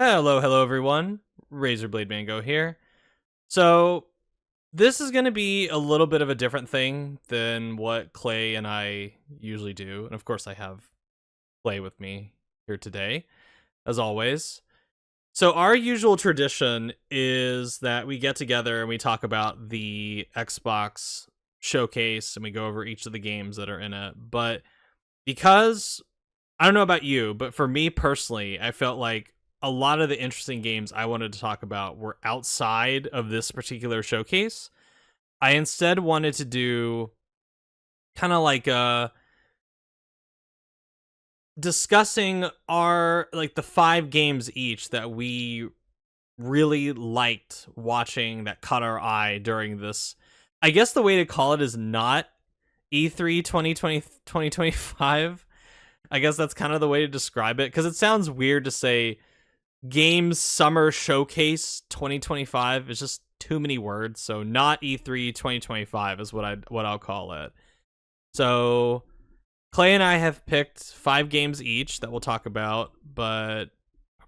Hello everyone. Razorblade Mango here. So, this is going to be a little bit of a different thing than what Clay and I usually do. And of course, I have Clay with me here today, as always. So, our usual tradition is that we get together and we talk about the Xbox showcase and we go over each of the games that are in it. But because I don't know about you, but for me personally, I felt like a lot of the interesting games I wanted to talk about were outside of this particular showcase. I instead wanted to do kind of like discussing our like the 5 games each that we really liked watching that caught our eye during this. I guess the way to call it is not E3 2025. I guess that's kind of the way to describe it because it sounds weird to say Games Summer Showcase 2025. It's just too many words. So not E3 2025 is what I'll call it. So Clay and I have picked 5 games each that we'll talk about. But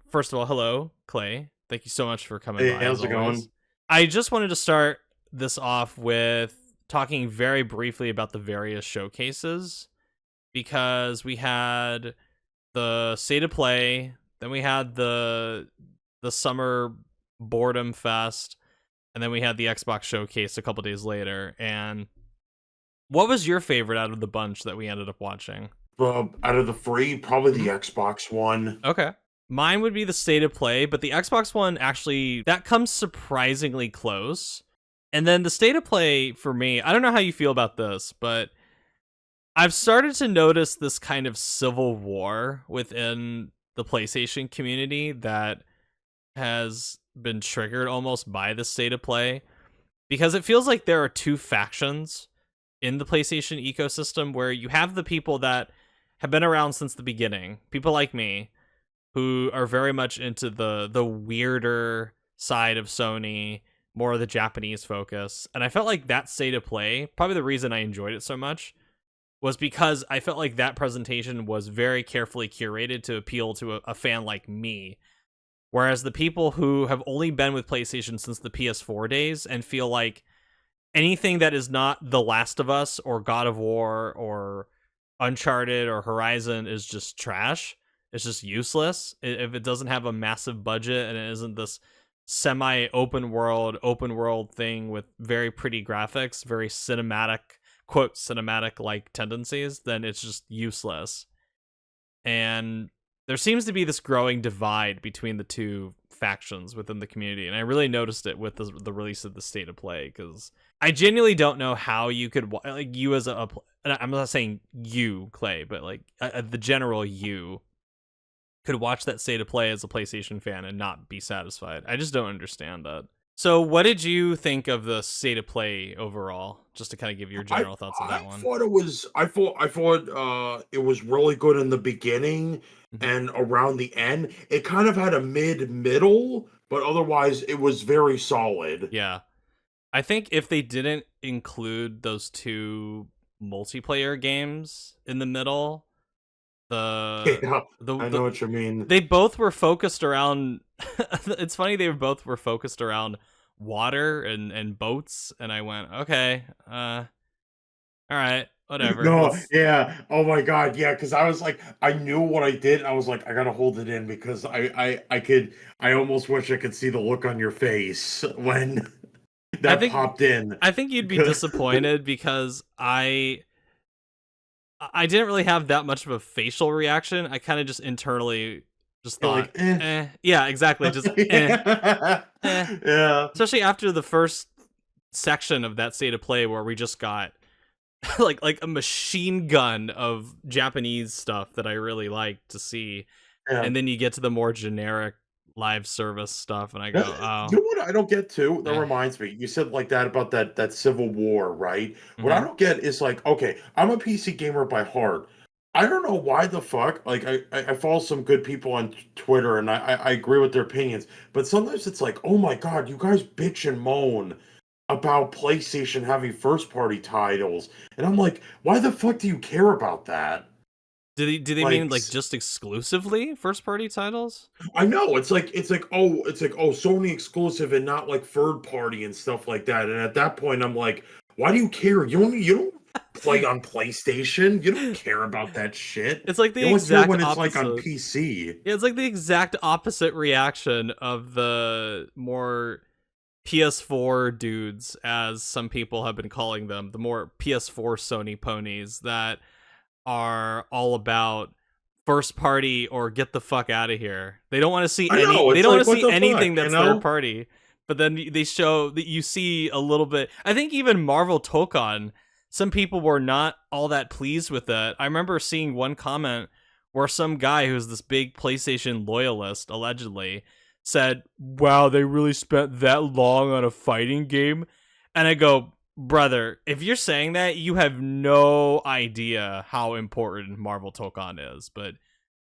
first of all, hello, Clay. Thank you so much for coming Hey, by as how's it always. going? I just wanted to start this off with talking very briefly about the various showcases because we had the State of Play, then we had the Summer Boredom Fest, and then we had the Xbox Showcase a couple days later. And what was your favorite out of the bunch that we ended up watching? Out of the three, probably the Mhm. Xbox One. Okay. Mine would be the State of Play, but the Xbox One actually that comes surprisingly close. And then the State of Play for me, I don't know how you feel about this, but I've started to notice this kind of civil war within the PlayStation community that has been triggered almost by the State of Play because it feels like there are 2 factions in the PlayStation ecosystem where you have the people that have been around since the beginning, people like me who are very much into the weirder side of Sony, more of the Japanese focus. And I felt like that State of Play, probably the reason I enjoyed it so much was because I felt like that presentation was very carefully curated to appeal to a fan like me. Whereas the people who have only been with PlayStation since the PS4 days and feel like anything that is not The Last of Us or God of War or Uncharted or Horizon is just trash. It's just useless. If it doesn't have a massive budget and it isn't this semi open world thing with very pretty graphics, very cinematic, quote, cinematic like tendencies, then it's just useless. And there seems to be this growing divide between the 2 factions within the community, and I really noticed it with the release of the State of Play because I genuinely don't know how you could like you as I'm not saying you Clay, but like the general you could watch that State of Play as a PlayStation fan and not be satisfied. I just don't understand that. So, what did you think of the State of Play overall? Just to kind of give your I general thoughts of I that one. thought it was I thought it was really good in the beginning Mhm. and around the end. It kind of had a middle, but otherwise it was very solid. Yeah, I think if they didn't include those 2 multiplayer games in the middle, the Yeah, I the know what you mean. they both were focused around. It's funny they both were focused around water and boats, and I went, okay, all right, whatever. No, Let's. yeah. Oh my God, yeah. Because I was like, I knew what I did. And I was like, I gotta hold it in because I could. I almost wish I could see the look on your face when I that think popped in. I think you'd be disappointed because I didn't really have that much of a facial reaction. I kind of just internally just You're thought, like, eh. yeah, exactly, just Yeah. eh. Yeah. Especially after the first section of that State of Play where we just got like a machine gun of Japanese stuff that I really like to see, Yeah. and then you get to the more generic live service stuff, and I go, You oh, know what I don't get too? That eh. reminds me. You said like that about that Civil War, right? What I Mm-hmm. don't get is like, okay, I'm a PC gamer by heart. I don't know why the fuck. Like I follow some good people on Twitter and I agree with their opinions, but sometimes it's like, oh my God, you guys bitch and moan about PlayStation having first party titles. And I'm like, why the fuck do you care about that? Do they Like mean like just exclusively first party titles? I know it's like Sony exclusive and not like third party and stuff like that. And at that point, I'm like, why do you care? You don't play on PlayStation. You don't care about that shit. It's like You the only care exact when it's like on opposite. PC. Yeah, it's like the exact opposite reaction of the more PS4 dudes, as some people have been calling them, the more PS4 Sony ponies that are all about first party or get the fuck out of here. They don't want to see I any. know. They It's don't want like to what see the fuck, anything you that's third know? party. But then they show that you see a little bit. I think even Marvel Tōkon, some people were not all that pleased with it. I remember seeing one comment where some guy who's this big PlayStation loyalist allegedly said, "Wow, they really spent that long on a fighting game," and I go, brother, if you're saying that, you have no idea how important Marvel Tokon is. But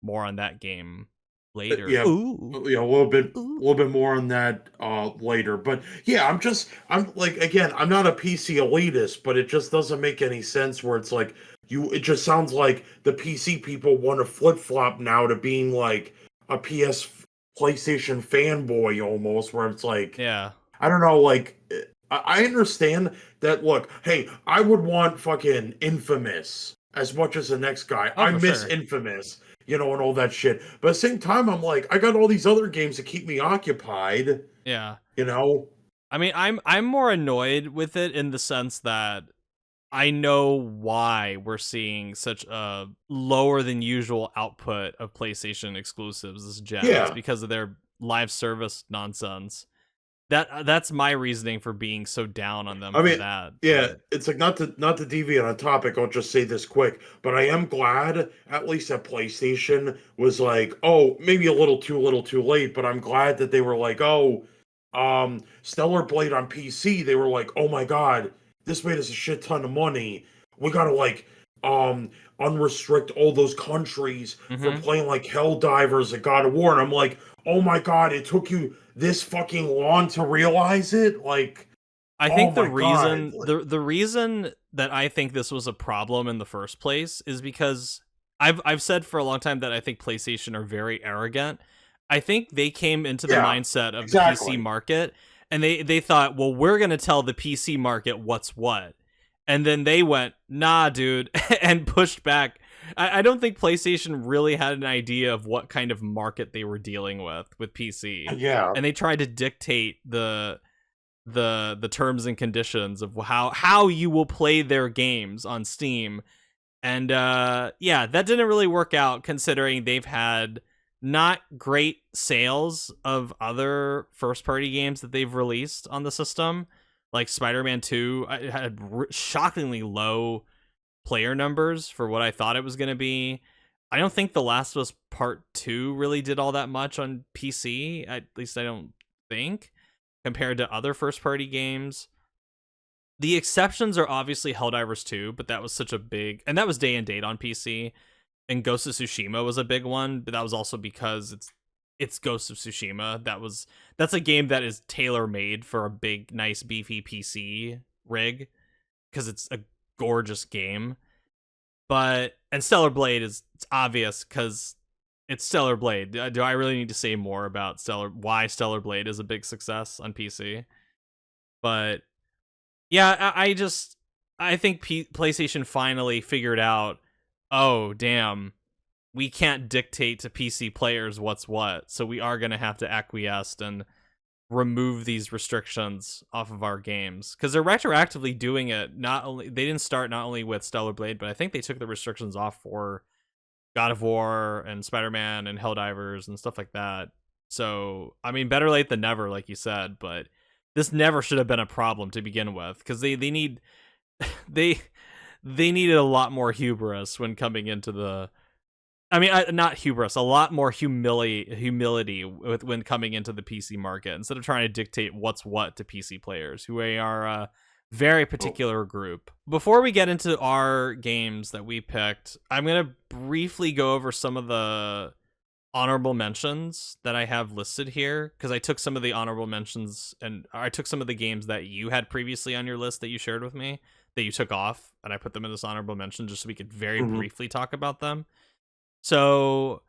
more on that game later. Yeah, Ooh, yeah, a ooh. little bit more on that later. But yeah, I'm like again, I'm not a PC elitist, but it just doesn't make any sense where it's like it just sounds like the PC people want to flip-flop now to being like a PlayStation fanboy almost, where it's like Yeah. I don't know, like I understand that. Look, hey, I would want fucking Infamous as much as the next guy. Oh, I for miss sure. Infamous, and all that shit. But at the same time, I'm like, I got all these other games to keep me occupied. Yeah. You know? I mean, I'm more annoyed with it in the sense that I know why we're seeing such a lower than usual output of PlayStation exclusives this gen. It's Yeah. because of their live service nonsense. That's my reasoning for being so down on them I for mean, that. yeah, But it's like not to deviate on topic. I'll just say this quick, but I am glad at least that PlayStation was like, oh, maybe a little too late, but I'm glad that they were like, oh, Stellar Blade on PC. They were like, oh my god, this made us a shit ton of money. We gotta like um unrestrict all those countries for mhm. playing like Helldivers and God of War, and I'm like, oh my god, it took you this fucking long to realize it, like. I Oh think the my god. reason the reason that I think this was a problem in the first place is because I've said for a long time that I think PlayStation are very arrogant. I think they came into the Yeah, mindset of the PC exactly. market and they thought, well, we're gonna tell the PC market what's what. And then they went, nah, dude, and pushed back. I don't think PlayStation really had an idea of what kind of market they were dealing with PC. Yeah. And they tried to dictate the terms and conditions of how you will play their games on Steam. And yeah, that didn't really work out considering they've had not great sales of other first party games that they've released on the system. Like Spider-Man 2 had shockingly low player numbers for what I thought it was going to be. I don't think The Last of Us Part 2 really did all that much on PC. At least I don't think, compared to other first party games. The exceptions are obviously Helldivers 2, but that was such a big, and that was day and date on PC. And Ghost of Tsushima was a big one, but that was also because it's Ghost of Tsushima. That's a game that is tailor made for a big, nice, beefy PC rig because it's a gorgeous game. And Stellar Blade it's obvious because it's Stellar Blade. Do I really need to say more about why Stellar Blade is a big success on PC? But yeah, I think PlayStation finally figured out, oh damn, we can't dictate to PC players what's what, so we are gonna have to acquiesce and remove these restrictions off of our games because they're retroactively doing it. They didn't start not only with Stellar Blade, but I think they took the restrictions off for God of War and Spider-Man and Helldivers and stuff like that. So I mean, better late than never, like you said, but this never should have been a problem to begin with because they need they they needed a lot more hubris when coming into the. I mean, not hubris, a lot more humility when coming into the PC market instead of trying to dictate what's what to PC players, who are a very Oh, particular group. Before we get into our games that we picked, I'm going to briefly go over some of the honorable mentions that I have listed here because I took some of the honorable mentions and I took some of the games that you had previously on your list that you shared with me that you took off and I put them in this honorable mention just so we could very mhm. briefly talk about them. So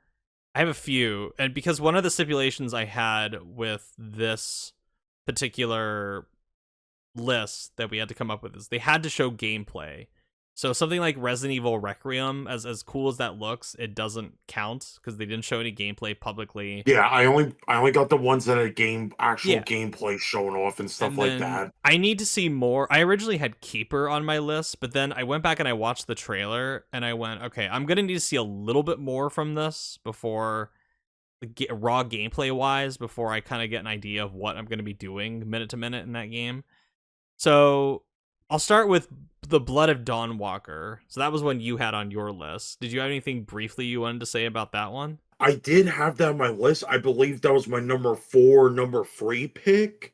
I have a few, and because one of the stipulations I had with this particular list that we had to come up with is they had to show gameplay. So something like Resident Evil Requiem, as cool as that looks, it doesn't count because they didn't show any gameplay publicly. Yeah, I only got the ones that had actual Yeah. gameplay shown off and stuff And like then that. I need to see more. I originally had Keeper on my list, but then I went back and I watched the trailer and I went, okay, I'm going to need to see a little bit more from this before raw gameplay wise, before I kind of get an idea of what I'm going to be doing minute to minute in that game. So I'll start with the Blood of Dawnwalker. So that was one you had on your list. Did you have anything briefly you wanted to say about that one? I did have that on my list. I believe that was my number 4, number 3 pick.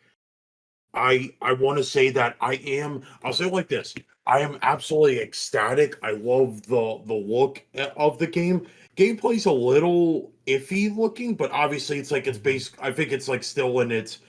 I want to say that I'll say it like this. I am absolutely ecstatic. I love the look of the game. Gameplay's a little iffy looking, but obviously it's like it's basic. I think it's like still in its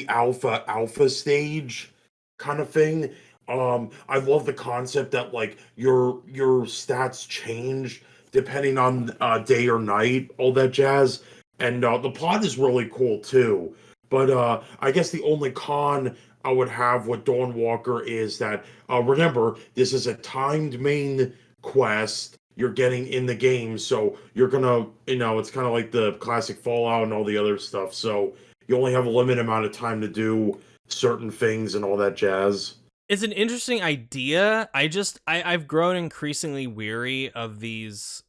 alpha stage kind of thing. I love the concept that like your stats change depending on day or night, all that jazz. And the plot is really cool too. But I guess the only con I would have with Dawnwalker is that remember, this is a timed main quest you're getting in the game, so you're gonna, it's kind of like the classic Fallout and all the other stuff. So you only have a limited amount of time to do certain things and all that jazz. It's an interesting idea. I've grown increasingly weary of these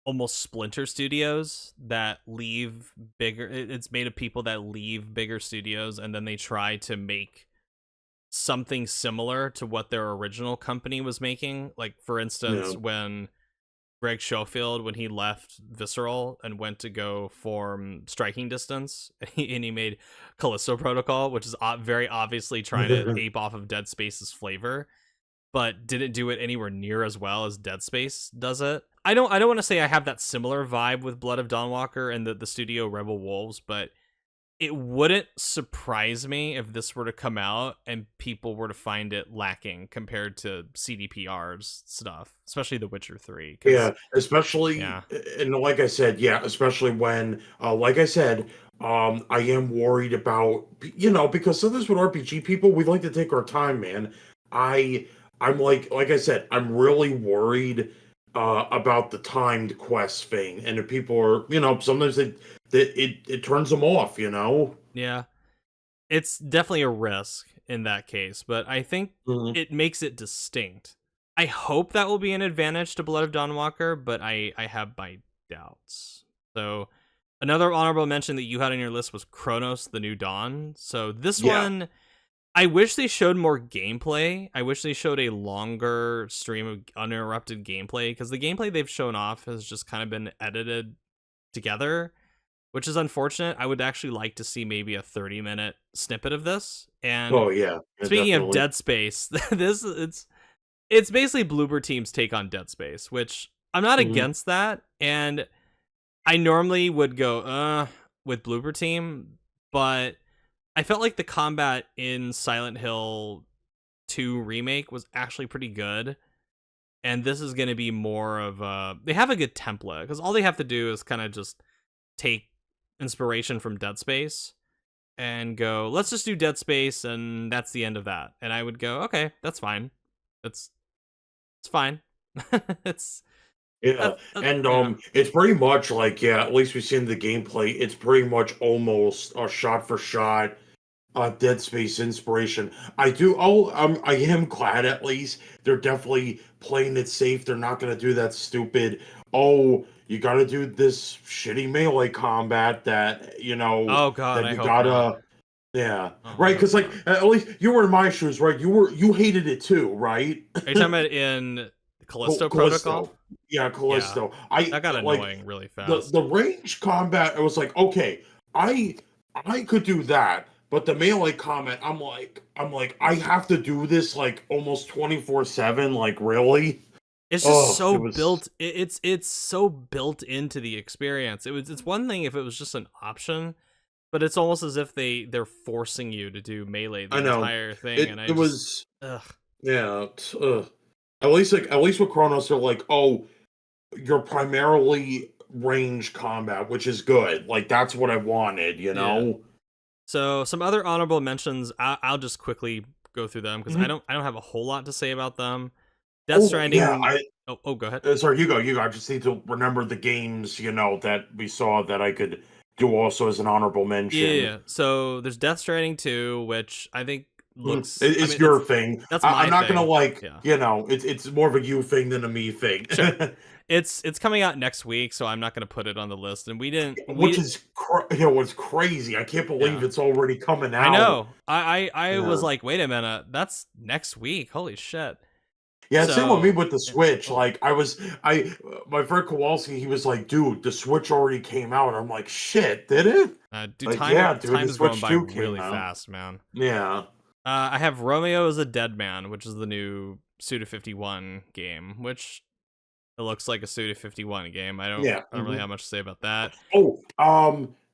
almost splinter studios that leave bigger. It's made of people that leave bigger studios and then they try to make something similar to what their original company was making. Like for instance, Yeah. when Greg Schofield, when he left Visceral and went to go form Striking Distance, and he made Callisto Protocol, which is very obviously trying to ape off of Dead Space's flavor, but didn't do it anywhere near as well as Dead Space does it. I don't want to say I have that similar vibe with Blood of Dawnwalker and the studio Rebel Wolves, but it wouldn't surprise me if this were to come out and people were to find it lacking compared to CDPR's stuff, especially The Witcher 3. Yeah, especially, Yeah, and like I said, yeah, especially when, like I said, I am worried about, because sometimes with RPG people, we like to take our time, man. I, I'm like I said, I'm really worried about the timed quest thing, and if people are, sometimes it turns them off. yeah. It's definitely a risk in that case, but I think Mhm. it makes it distinct. I hope that will be an advantage to Blood of Dawnwalker, but I have my doubts. So another honorable mention that you had on your list was Chronos: The New Dawn. So this Yeah. one, I wish they showed more gameplay. I wish they showed a longer stream of uninterrupted gameplay because the gameplay they've shown off has just kind of been edited together, which is unfortunate. I would actually like to see maybe a 30-minute snippet of this. And Oh yeah, yeah, speaking of definitely. Dead Space, this it's basically Bloober Team's take on Dead Space, which I'm not Mhm. against that. And I normally would go with Bloober Team, but I felt like the combat in Silent Hill 2 remake was actually pretty good. And this is going to be more of a they have a good template because all they have to do is kind of just take inspiration from Dead Space and go, let's just do Dead Space, and that's the end of that. And I would go, okay, that's fine. It's it's fine. it's Yeah, and yeah. it's pretty much like, yeah, at least we've seen the gameplay. It's pretty much almost a shot for shot Dead Space inspiration. I am glad at least they're definitely playing it safe. They're not gonna do that stupid, oh, you gotta do this shitty melee combat that, Oh God, that I you hope not. gotta, yeah, Oh, I right? hope Because like not. at least you were in my shoes, right? You hated it too, right? Are you talking about in Callisto Protocol? Callisto. Yeah, Yeah, Callisto. I that got like annoying really the fast. the range combat. I was like, okay, I I could do that, but the melee combat, I'm like, I have to do this like almost 24/7. Like, really? It's just Oh, so it was. built. It's so built into the experience. It's one thing if it was just an option, but it's almost as if they're forcing you to do melee I the know. entire thing, and It I it just was. ugh. Yeah. At least with Chronos, they're like, oh, you're primarily range combat, which is good. Like that's what I wanted, you Yeah. know. So some other honorable mentions. I'll just quickly go through them because Mhm. I don't have a whole lot to say about them. Death Oh yeah, Stranding. Oh, go ahead. sorry, you go. You go. I just need to remember the games, that we saw that I could do also as an honorable mention. Yeah. So there's Death Stranding 2, which I think looks. I It's mean, your thing. that's I'm my not gonna thing. like, Yeah. it's more of a you thing than a me thing. Sure. It's coming out next week, so I'm not going to put it on the list. And Which we is what's crazy. I can't believe yeah. it's already coming I out. know. I was Yeah. like, wait a minute, that's next week. Holy shit. Yeah, same with me So with the yeah. Switch. Oh, Like my friend Kowalski, he was like, "Dude, the Switch already came out." I'm like, "Shit, did it?" dude, Like, yeah, dude, time the is going Switch by 2 came really out. fast, man. Yeah. I have Romeo is a Dead Man, which is the new Suda 51 game, which it looks like a Suda 51 game. Yeah. I don't really have much to say about that. Oh,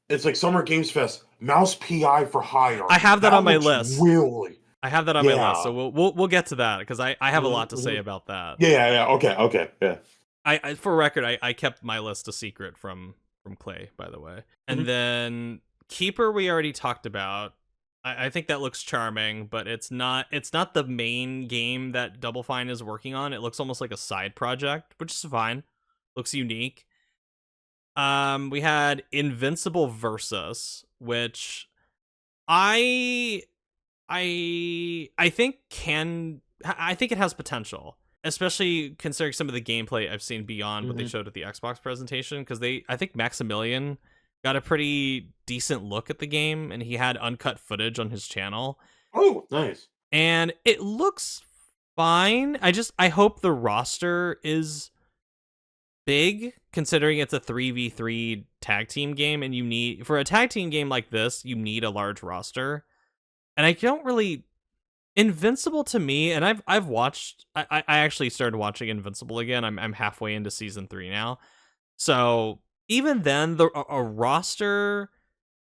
it's like Summer Games Fest. Mouse PI for Hire. I have that on That my looks list. really. I have that on my list, so Yeah. we'll get to that because I have a lot to say Mhm. about that. Yeah. Okay. Okay. Yeah. For record, I kept my list a secret from Clay, by the way. And Mhm. then Keeper we already talked about. I think that looks charming, but it's not the main game that Double Fine is working on. It looks almost like a side project, which is fine. Looks unique. We had Invincible Versus, which I I think I think it has potential, especially considering some of the gameplay I've seen beyond what they Mhm. showed at the Xbox presentation. Because I think Maximilian got a pretty decent look at the game, and he had uncut footage on his channel, Oh, nice. and it looks fine. I hope the roster is big, considering it's a 3v3 tag team game, and you need for a tag team game like this, you need a large roster. And I don't really Invincible to me, and I've watched. I actually started watching Invincible again. I'm halfway into season 3 now. So even then, a roster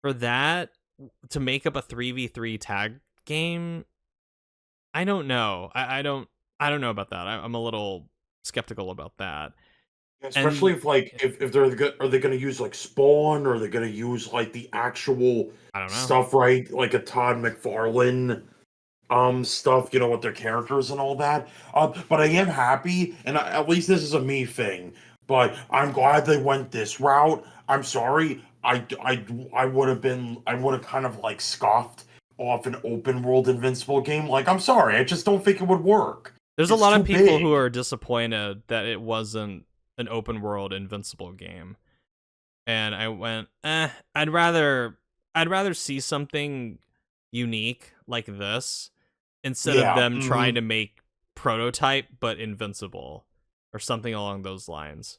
for that to make up a 3v3 tag game, I don't know. I don't know about that. I'm a little skeptical about that. Especially And if like if they're are they gonna use like Spawn, or are they gonna use like the actual I don't know. stuff, right? Like a Todd McFarlane stuff, with their characters and all that. But I am happy, and at least this is a me thing. But I'm glad they went this route. I'm sorry, I would have kind of like scoffed off an open world Invincible game. Like, I'm sorry, I just don't think it would work. There's a It's lot too of people who big. are disappointed that it wasn't an open world Invincible game. And I went, I'd rather see something unique like this instead of Yeah. them trying to make Prototype but Invincible or something along those lines.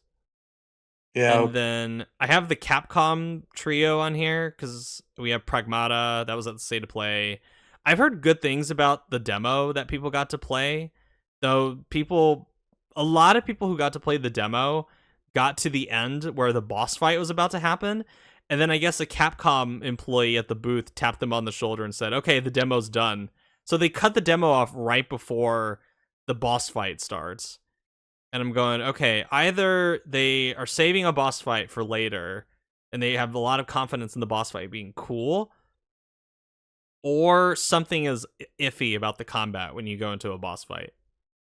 Yeah. And then I have the Capcom trio on here because we have Pragmata, that was at the State of Play. I've heard good things about the demo that people got to play, though a lot of people who got to play the demo got to the end where the boss fight was about to happen. And then I guess a Capcom employee at the booth tapped them on the shoulder and said, okay, the demo's done. So they cut the demo off right before the boss fight starts. And I'm going, okay, either they are saving a boss fight for later and they have a lot of confidence in the boss fight being cool, or something is iffy about the combat when you go into a boss fight.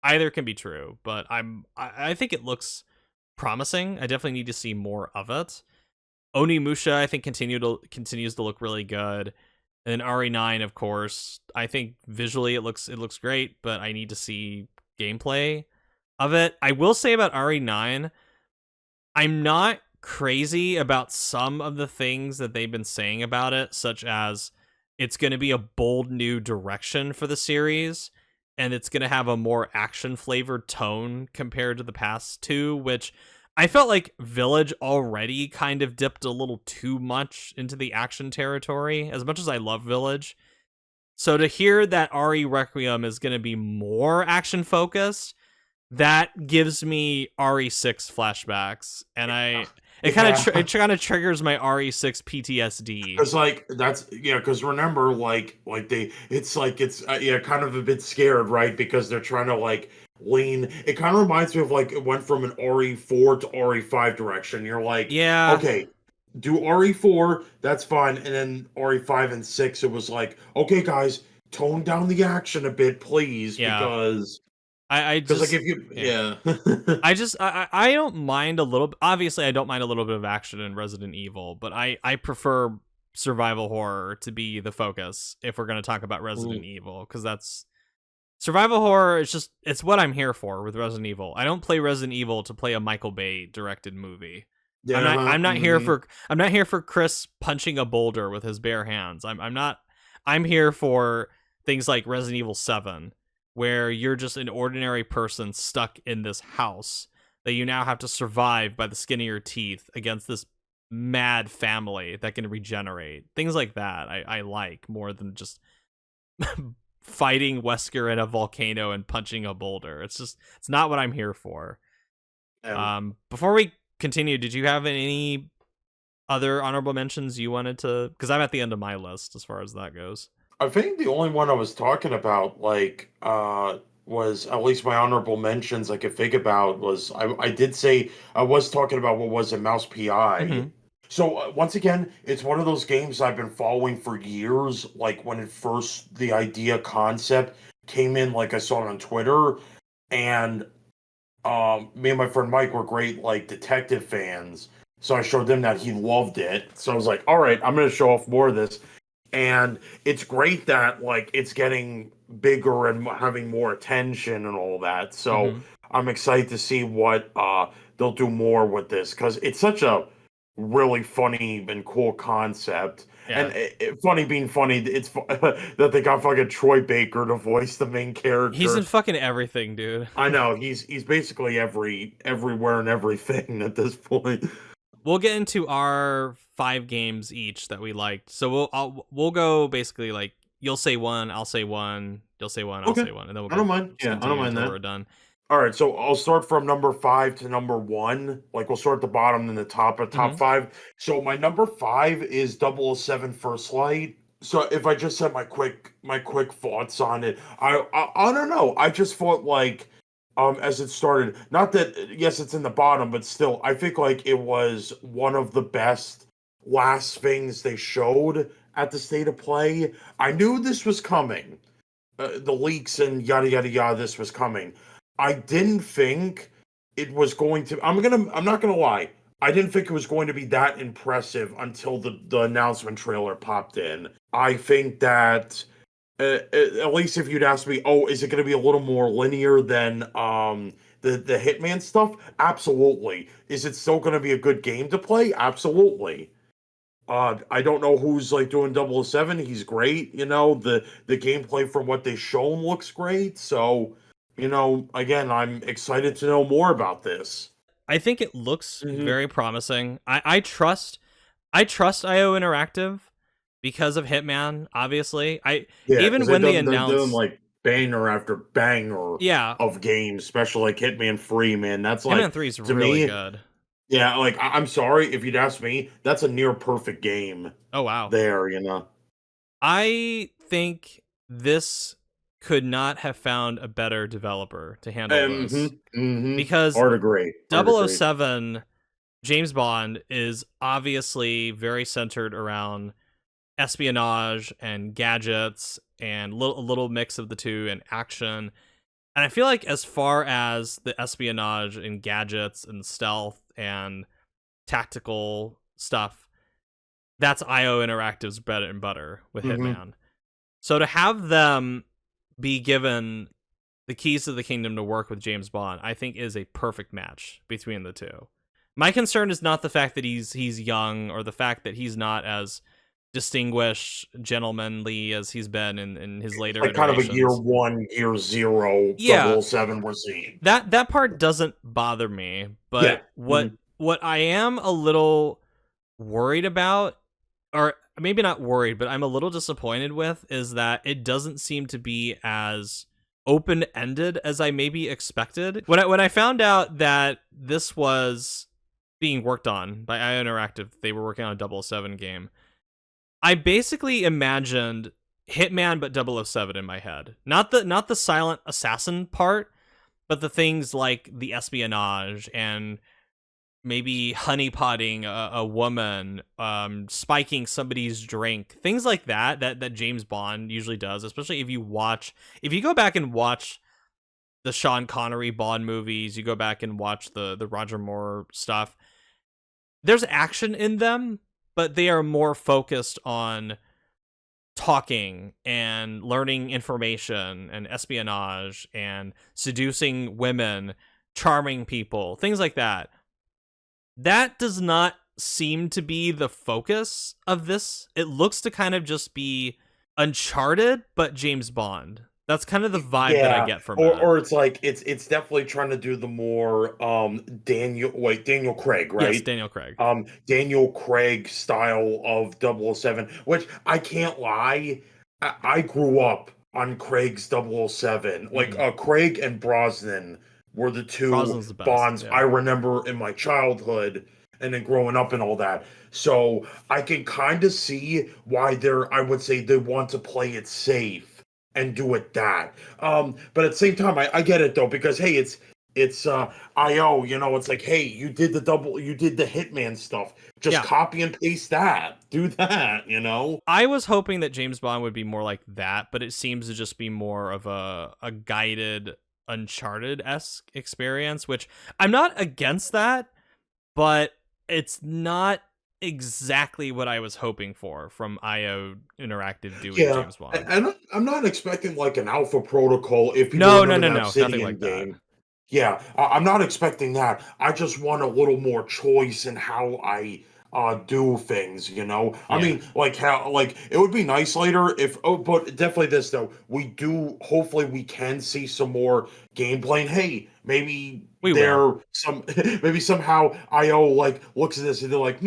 Either can be true, but I think it looks promising. I definitely need to see more of it. Onimusha, I think, continues to look really good. And then RE9, of course. I think visually it looks great, but I need to see gameplay of it. I will say about RE9, I'm not crazy about some of the things that they've been saying about it, such as it's going to be a bold new direction for the series, and it's going to have a more action flavored tone compared to the past two, which I felt like Village already kind of dipped a little too much into the action territory, as much as I love Village. So to hear that RE Requiem is going to be more action focused, that gives me RE6 flashbacks, and it kind of Yeah. it kind of triggers my RE6 PTSD. Because like that's yeah. Because remember, it's yeah, kind of a bit scared, right? Because they're trying to like lean. It kind of reminds me of like it went from an RE4 to RE5 direction. You're like, Yeah, okay, do RE4, that's fine, and then RE5 and 6, it was like, okay, guys, tone down the action a bit, please, yeah. I because like just if you yeah. yeah. I don't mind a little. Obviously, I don't mind a little bit of action in Resident Evil, but I prefer survival horror to be the focus if we're going to talk about Resident Evil, because that's survival horror. It's what I'm here for with Resident Evil. I don't play Resident Evil to play a Michael Bay directed movie. Yeah, I'm not here for Chris punching a boulder with his bare hands. I'm not. I'm here for things like Resident Evil 7, where you're just an ordinary person stuck in this house that you now have to survive by the skin of your teeth against this mad family that can regenerate. Things like that I like more than just fighting Wesker in a volcano and punching a boulder. It's not what I'm here for. yeah. Before we continue, did you have any other honorable mentions you wanted to? Because I'm at the end of my list as far as that goes. I think the only one I was talking about, like, was at least my honorable mentions I could think about was I did say I was talking about what was it, Mouse PI. Mm-hmm. So once again, it's one of those games I've been following for years. Like when it first the idea concept came in, like I saw it on Twitter, and me and my friend Mike were great like detective fans. So I showed them that he loved it. So I was like, all right, I'm gonna show off more of this. And it's great that like it's getting bigger and having more attention and all that. So Mm-hmm. I'm excited to see what they'll do more with this because it's such a really funny and cool concept. Yeah. And funny being funny, that they got fucking Troy Baker to voice the main He's in character. fucking everything, dude. I know he's basically everywhere and everything at this point. We'll get into our 5 games each that we liked. So we'll go basically like you'll say one, I'll say one, you'll say one, I'll Okay, say one, and then we'll I don't go mind. just Yeah, I don't continue mind until that. we're done. All right, so I'll start from number 5 to number 1. Like we'll start at the bottom, then the top of top Mm-hmm. 5. So my number 5 is 007 First Light. So if I just said my quick thoughts on it, I don't know. I just thought like as it started, not that yes it's in the bottom, but still I think like it was one of the best last things they showed at the State of Play. I knew this was coming. The leaks and yada yada yada this was coming. I didn't think it was going to I'm not gonna lie. I didn't think it was going to be that impressive until the announcement trailer popped in. I think that at least if you'd ask me, oh, is it going to be a little more linear than the Hitman stuff? Absolutely. Is it still going to be a good game to play? Absolutely. I don't know who's like doing 007. He's great. The gameplay from what they've shown looks great. So, again, I'm excited to know more about this. I think it looks Hmm. very promising. I trust IO Interactive because of Hitman. Obviously, I Yeah, even because when they they've done announced, like banger after banger yeah, of games, especially like Hitman Free, man. That's Hitman like 3 is to really me, good. yeah. Like I'm sorry if you'd ask me, that's a near perfect game Oh wow. there. I think this could not have found a better developer to handle this because Hard agree. Hard Double O agree. Seven James Bond is obviously very centered around espionage and gadgets and a little mix of the two and action. And I feel like as far as the espionage and gadgets and stealth and tactical stuff, that's IO Interactive's bread and butter with Hmm. Hitman. So to have them be given the keys to the kingdom to work with James Bond, I think is a perfect match between the two. My concern is not the fact that he's young or the fact that he's not as distinguished, gentlemanly as he's been in his later Like kind of a year iterations. one, year zero Yeah, 007 we're seeing. that part doesn't bother me, Yeah. but Hmm. what I am a little worried about, or maybe not worried, but I'm a little disappointed with, is that it doesn't seem to be as open-ended as I maybe expected. When I found out that this was being worked on by IO Interactive, they were working on a 007 game, I basically imagined Hitman but 007 in my head. Not the silent assassin part, But the things like the espionage and maybe honeypotting a woman, spiking somebody's drink, things like that James Bond usually does, especially if you go back and watch the Sean Connery Bond movies, you go back and watch the Roger Moore stuff, there's action in them, but they are more focused on talking and learning information and espionage and seducing women, charming people, things like that. That does not seem to be the focus of this. It looks to kind of just be Uncharted, but James Bond. That's kind of the vibe that I get from it. Or it's like it's definitely trying to do the more Daniel Craig, right? Yes, Daniel Craig. Daniel Craig style of 007, which I can't lie, I grew up on Craig's 007. Like Craig and Brosnan were the two Brosnan's the best, Bonds yeah. I remember in my childhood and then growing up and all that. So I can kind of see why I would say they want to play it safe and do it that. But at the same time, I get it though, because hey, it's IO, you know, it's like, hey, you did the Hitman stuff. Just copy and paste that. Do that, you know? I was hoping that James Bond would be more like that, but it seems to just be more of a guided Uncharted-esque experience, which I'm not against that, but it's not exactly what I was hoping for from IO Interactive doing James Bond. And I'm not expecting like an Alpha Protocol if people no, an nothing Obsidian like game. That. Yeah, I'm not expecting that. I just want a little more choice in how I do things, you know? I mean, like how it would be nice later but definitely this though. Hopefully we can see some more gameplay. And hey, maybe maybe somehow IO like looks at this and they're like,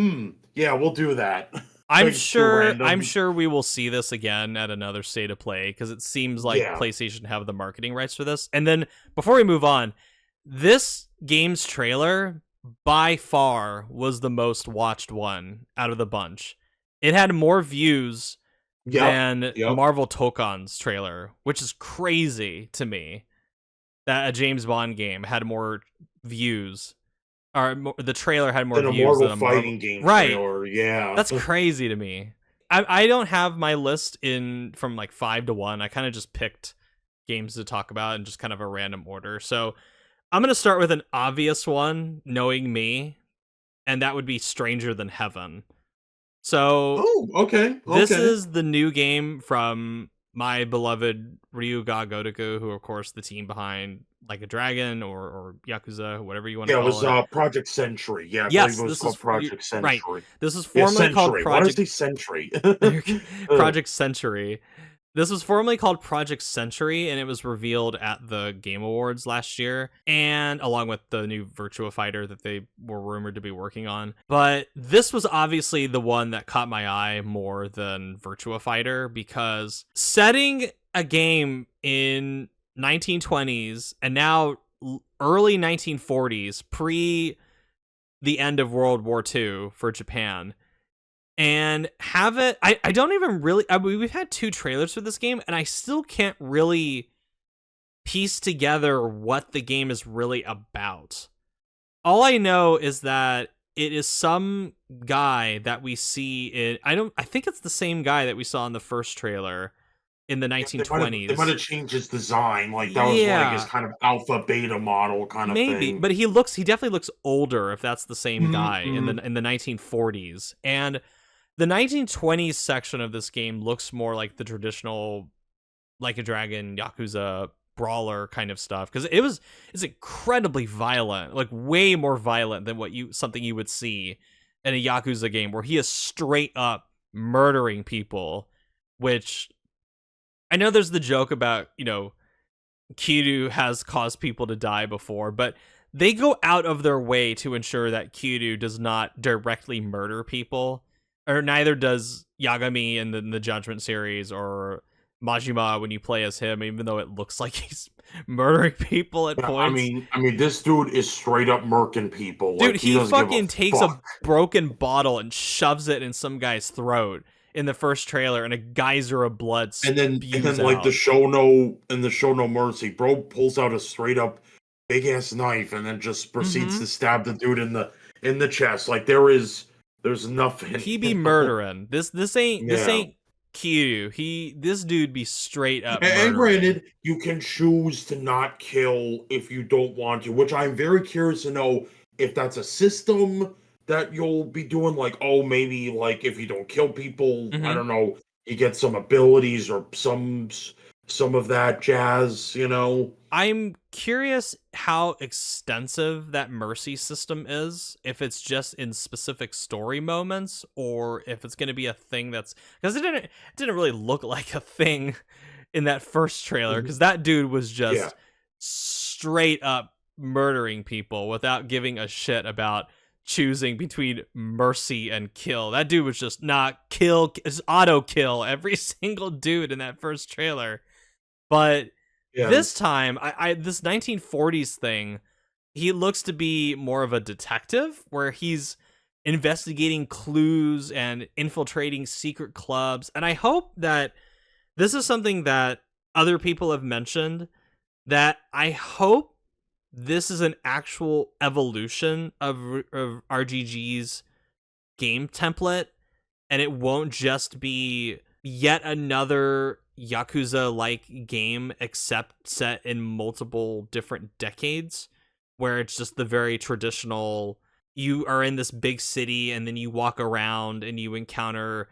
yeah, we'll do that. I'm sure we will see this again at another State of Play, because it seems like PlayStation have the marketing rights for this. And then before we move on, this game's trailer by far was the most watched one out of the bunch. It had more views than Marvel Tōkon's trailer, which is crazy to me that a James Bond game had more views. Or the trailer had more views than a Marvel fighting game trailer. Yeah, that's crazy to me. I don't have my list in from like 5 to 1. I kind of just picked games to talk about in just kind of a random order. So I'm gonna start with an obvious one, knowing me, and that would be Stranger Than Heaven. So, this is the new game from my beloved Ryuga Gotoku, who, of course, the team behind Like a Dragon or Yakuza, whatever you want to call it. Yeah, it was Project Century. Yeah, yes, it was called Project Century. Right. This is formerly called Project... Why did I say Century? Project Century. This was formerly called Project Century, and it was revealed at the Game Awards last year, and along with the new Virtua Fighter that they were rumored to be working on. But this was obviously the one that caught my eye more than Virtua Fighter, because setting a game in 1920s and now early 1940s, pre the end of World War II for Japan, and have it... I don't even really... we've had 2 trailers for this game, and I still can't really piece together what the game is really about. All I know is that it is some guy that we see in... I think it's the same guy that we saw in the first trailer in the 1920s. They might have changed his design. Like, that was like his kind of alpha beta model kind of thing. Maybe, but he definitely looks older if that's the same guy in the 1940s. And the 1920s section of this game looks more like the traditional Like a Dragon, Yakuza brawler kind of stuff, because it's incredibly violent, like way more violent than something you would see in a Yakuza game, where he is straight up murdering people. Which I know there's the joke about, Kiryu has caused people to die before, but they go out of their way to ensure that Kiryu does not directly murder people. Or neither does Yagami in the Judgment series, or Majima when you play as him, even though it looks like he's murdering people at points. I mean, this dude is straight up murking people. Dude, he fucking takes a broken bottle and shoves it in some guy's throat in the first trailer, and a geyser of blood spews out. Like the show no mercy, bro pulls out a straight up big ass knife and then just proceeds Mm-hmm. to stab the dude in the chest. Like there's nothing, He be you know. murdering. This ain't Yeah. Kiryu. This dude be straight up And murdering. granted, you can choose to not kill if you don't want to, which I'm very curious to know if that's a system that you'll be doing. Like, oh, maybe like if you don't kill people, I Mm-hmm. don't know, you get some abilities or some of that jazz, you know? I'm curious how extensive that mercy system is, if it's just in specific story moments or if it's going to be a thing that's because it didn't really look like a thing in that first trailer Mhm. cuz that dude was Yeah. just straight up murdering people without giving a shit about choosing between mercy and kill. That dude was just not kill, just auto kill every single dude in that first trailer. But Yeah. this time, I this 1940s thing, he looks to be more of a detective where he's investigating clues and infiltrating secret clubs. And I hope that this is something that other people have mentioned, that I hope this is an actual evolution of RGG's game template and it won't just be yet another Yakuza like game except set in multiple different decades where it's just the very traditional you are in this big city and then you walk around and you encounter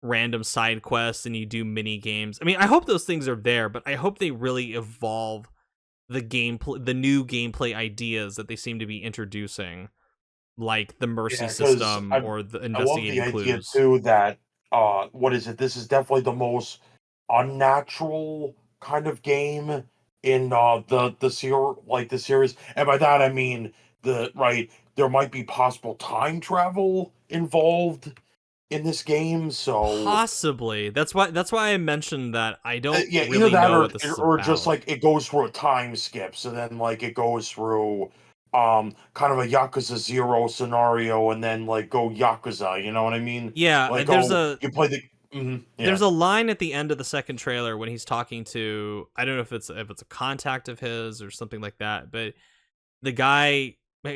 random side quests and you do mini games. I mean, I hope those things are there, but I hope they really evolve the new gameplay ideas that they seem to be introducing, like the mercy Yeah, because system or the I love the investigating idea clues. too that what is it? This is definitely the most unnatural kind of game in the series. And by that I mean there might be possible time travel involved in this game, so Possibly. That's why I mentioned that I don't yeah, either really that know what this is or just about. like it goes through a time skip, so then like it goes through kind of a Yakuza Zero scenario and then like go Yakuza, you know what I mean? Yeah, Like there's oh a you play the yeah. there's a line at the end of the second trailer when he's talking to, I don't know if it's a contact of his or something like that, but the guy I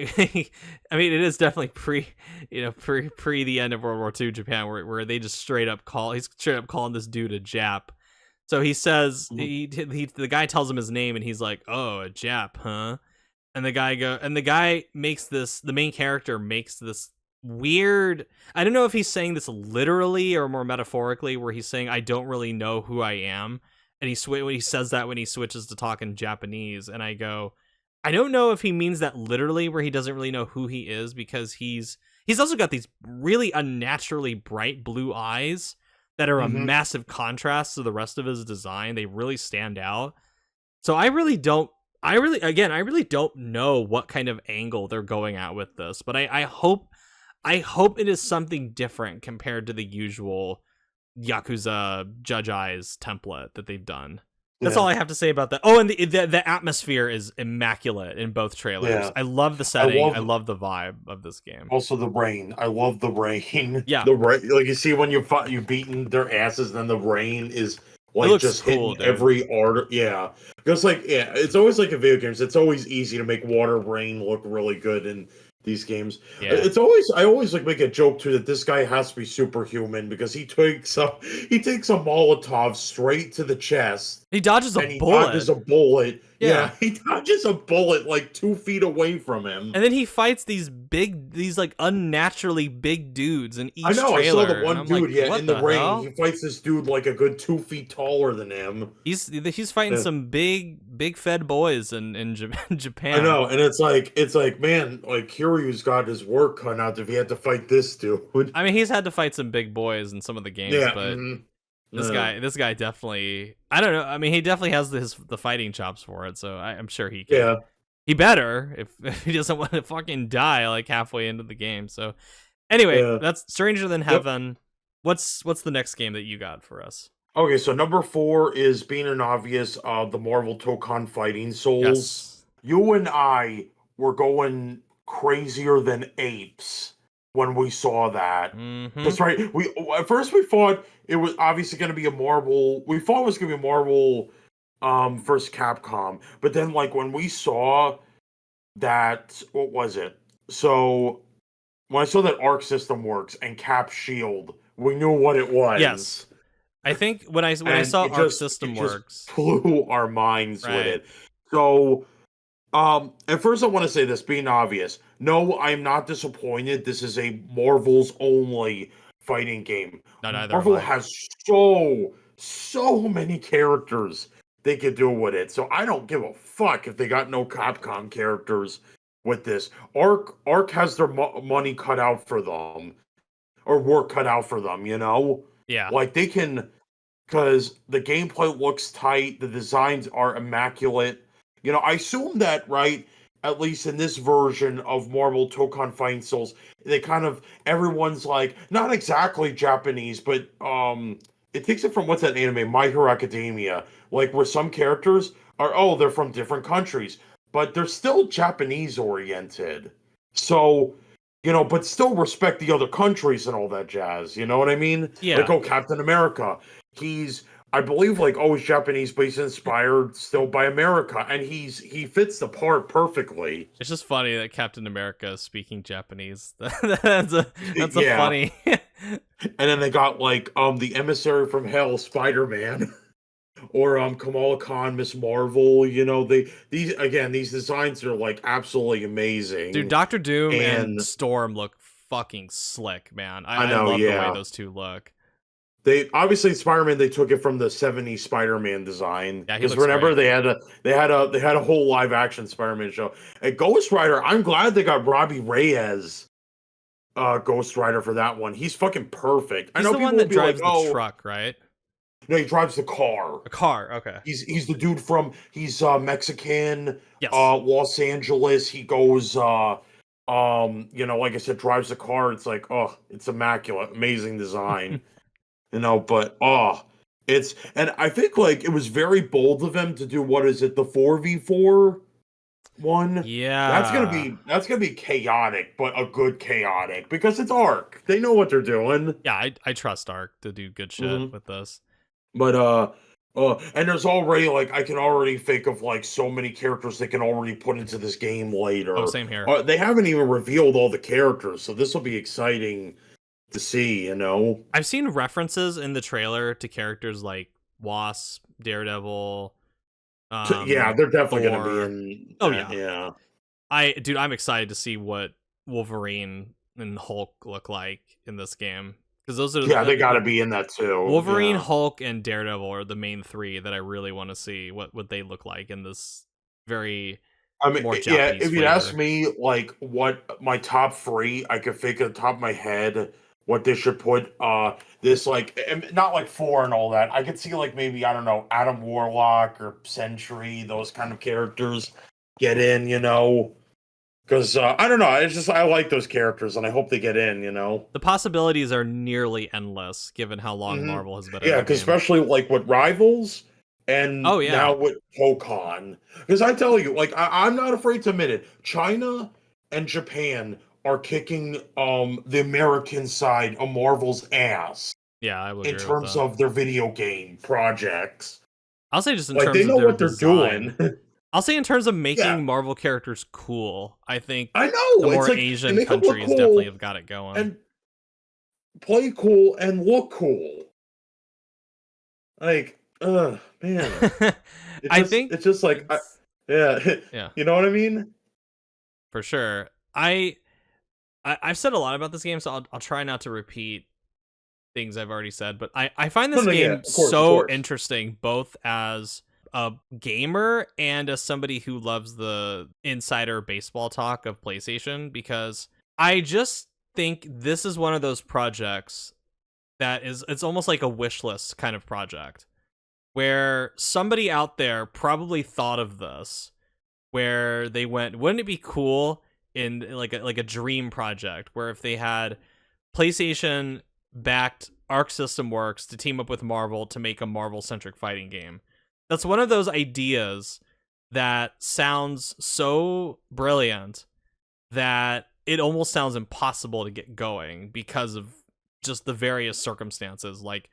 mean it is definitely pre the end of World War II Japan where they just he's straight up calling this dude a Jap. So he says Mhm. the guy tells him his name and he's like, "Oh, a Jap, huh?" And the guy makes this the main character makes this weird, I don't know if he's saying this literally or more metaphorically, where he's saying I don't really know who I am, and when he says that when he switches to talking Japanese, and I go, I don't know if he means that literally where he doesn't really know who he is, because he's also got these really unnaturally bright blue eyes that are a Mhm. massive contrast to the rest of his design. They really stand out. So I really don't know what kind of angle they're going at with this, but I hope it is something different compared to the usual Yakuza Judge Eyes template that they've done. That's all Yeah. I have to say about that. Oh, and the atmosphere is immaculate in both trailers. Yeah. I love the I setting. I love love the vibe of this game. also the rain. I love the rain. Yeah, The rain, like you see when you beating their asses, then the rain is it like looks just cool, hitting dude. every art. Yeah, because like yeah, it's always like in video games. It's always easy to make water rain look really good in these games. Yeah, It's always I always like make a joke too that this guy has to be superhuman because he takes a Molotov straight to the chest he dodges a and he dodges bullet. a bullet. Yeah. Yeah, he dodges a bullet like 2 feet away from him. And then he fights these like unnaturally big dudes in I each know. I saw the trailer, and one I'm like, dude, yeah, what in the the ring. He hell? fights this dude like a good 2 feet taller than him. He's fighting Yeah, some big fed boys in I Japan. know, and it's like, man, like Kiryu's got his work cut out if he had to fight this dude. I mean, he's had to fight some big boys in some of the games, Yeah, but this yeah, guy this guy definitely, I don't know. I mean, he definitely has the fighting chops for it, so I'm sure he can. yeah. He better if he doesn't want to fucking die like halfway into the game. So anyway, Yeah. that's Stranger Than Yep. Heaven. What's the next game that you got for us? Okay, so number 4 is being an obvious, the Marvel Tōkon Fighting Souls. Yes. You and I were going crazier than apes when we saw that. Mm-hmm. That's right. We at first we thought it was obviously going to be a Marvel. We thought it was going to be a Marvel versus Capcom, but then like when we saw that what was it? So when I saw that Arc System Works and Cap Shield, we knew what it Yes. was. I think when I And saw it Arc just System Works, blew our minds with right? it. So at first I want to say this, being obvious. No, I'm not disappointed. This is a Marvel's only fighting game. No, neither am Marvel I. has so many characters they could do with it. So I don't give a fuck if they got no Capcom characters with this. Arc has their money cut out for them, or work cut out for them, you know? Yeah. Like they can, because the gameplay looks tight, the designs are immaculate. You know, I assume that, right, at least in this version of Marvel Tōkon Fighting Souls, they kind of, everyone's like, not exactly Japanese, but it takes it from what's that anime, My Hero Academia, like where some characters are, oh, they're from different countries, but they're still Japanese oriented. So, you know, but still respect the other countries and all that jazz. You know what I mean? Like, Yeah. oh, Captain America, he's, I believe, like, oh, he's Japanese, but he's inspired still by America, and he fits the part perfectly. It's just funny that Captain America is speaking Japanese. That's a Yeah, funny. and then they got like the emissary from hell, Spider-Man, or Kamala Khan, Miss Marvel. You know, these designs are like absolutely Dude, amazing, Doctor Doom and and Storm look fucking slick, man. I I know, love the way yeah. those two look. They obviously Spider-Man. They took it from the '70s Spider-Man design Yeah, he because looks remember great. they had a whole live action Spider-Man show. And Ghost Rider, I'm glad they got Robbie Reyes, Ghost Rider for that one. He's fucking perfect. I He's know the one people will that be like, drives the oh, truck, right? no, he drives the car. A car. Okay. He's the dude from he's Mexican, Yes. Los Angeles. He goes you know, like I said, drives the car. It's like, oh, it's immaculate, amazing design. You know, but it's and I think like it was very bold of them to do what is it, the 4v4 one? Yeah. That's gonna be chaotic, but a good chaotic because it's Arc. They know what they're doing. Yeah, I trust Ark to do good shit Hmm. with this. But and there's already like I can already think of like so many characters they can already put into this game Oh, later. same here. They haven't even revealed all the characters, so this will be exciting to see, you know. I've seen references in the trailer to characters like Wasp, Daredevil, Yeah, they're definitely going to be Thor. in Oh that, yeah. yeah. I'm excited to see what Wolverine and Hulk look like in this game because those are Yeah, they got to be in that too. Wolverine, Yeah. Hulk, and Daredevil are the main three that I really want to see what they look like in this very I mean, more yeah, Japanese if you'd ask flavor. me, like, what my top three, I could think at the top of my head what they should put, this, like, not like four and all that. I could see, like, maybe, I don't know, Adam Warlock or Sentry, those kind of characters get in, you know? Because, I don't know, it's just, I like those characters and I hope they get in, you know? The possibilities are nearly endless given how long Hmm. Marvel has been in Yeah, the because game. especially, like, with Rivals and Oh yeah. now with Tōkon. Because I tell you, like, I'm not afraid to admit it, China and Japan are kicking the American side of Marvel's ass Yeah, I would in agree with terms that. of their video game projects. I'll say just in Like terms they of know their what they're doing. design. I'll say in terms of Yeah, making Marvel characters cool, I think I the know. It's more like they Asian make them look countries definitely cool have got it going. and play cool and look cool. Like, man, I think it's just like, it's yeah, yeah, you know what I mean? for sure. I've said a lot about this game, so I'll try not to repeat things I've already said, but I find No, this no, yeah, game of so course. interesting both as a gamer and as somebody who loves the insider baseball talk of PlayStation because I just think this is one of those projects that is it's almost like a wish list kind of project where somebody out there probably thought of this where they went, wouldn't it be cool in like a dream project where if they had PlayStation backed Arc System Works to team up with Marvel to make a Marvel centric fighting game. That's one of those ideas that sounds so brilliant that it almost sounds impossible to get going because of just the various circumstances like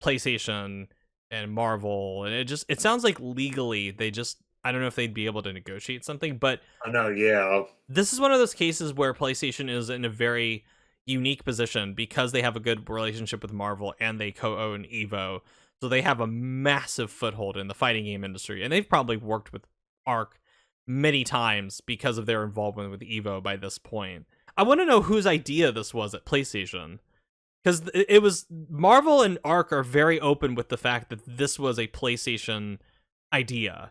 PlayStation and Marvel, and it sounds like legally they just I don't know if they'd be able to negotiate something, but I know, yeah. this is one of those cases where PlayStation is in a very unique position because they have a good relationship with Marvel and they co-own Evo. So they have a massive foothold in the fighting game industry, and they've probably worked with Arc many times because of their involvement with Evo by this point. I want to know whose idea this was at PlayStation, because it was Marvel and Arc are very open with the fact that this was a PlayStation idea,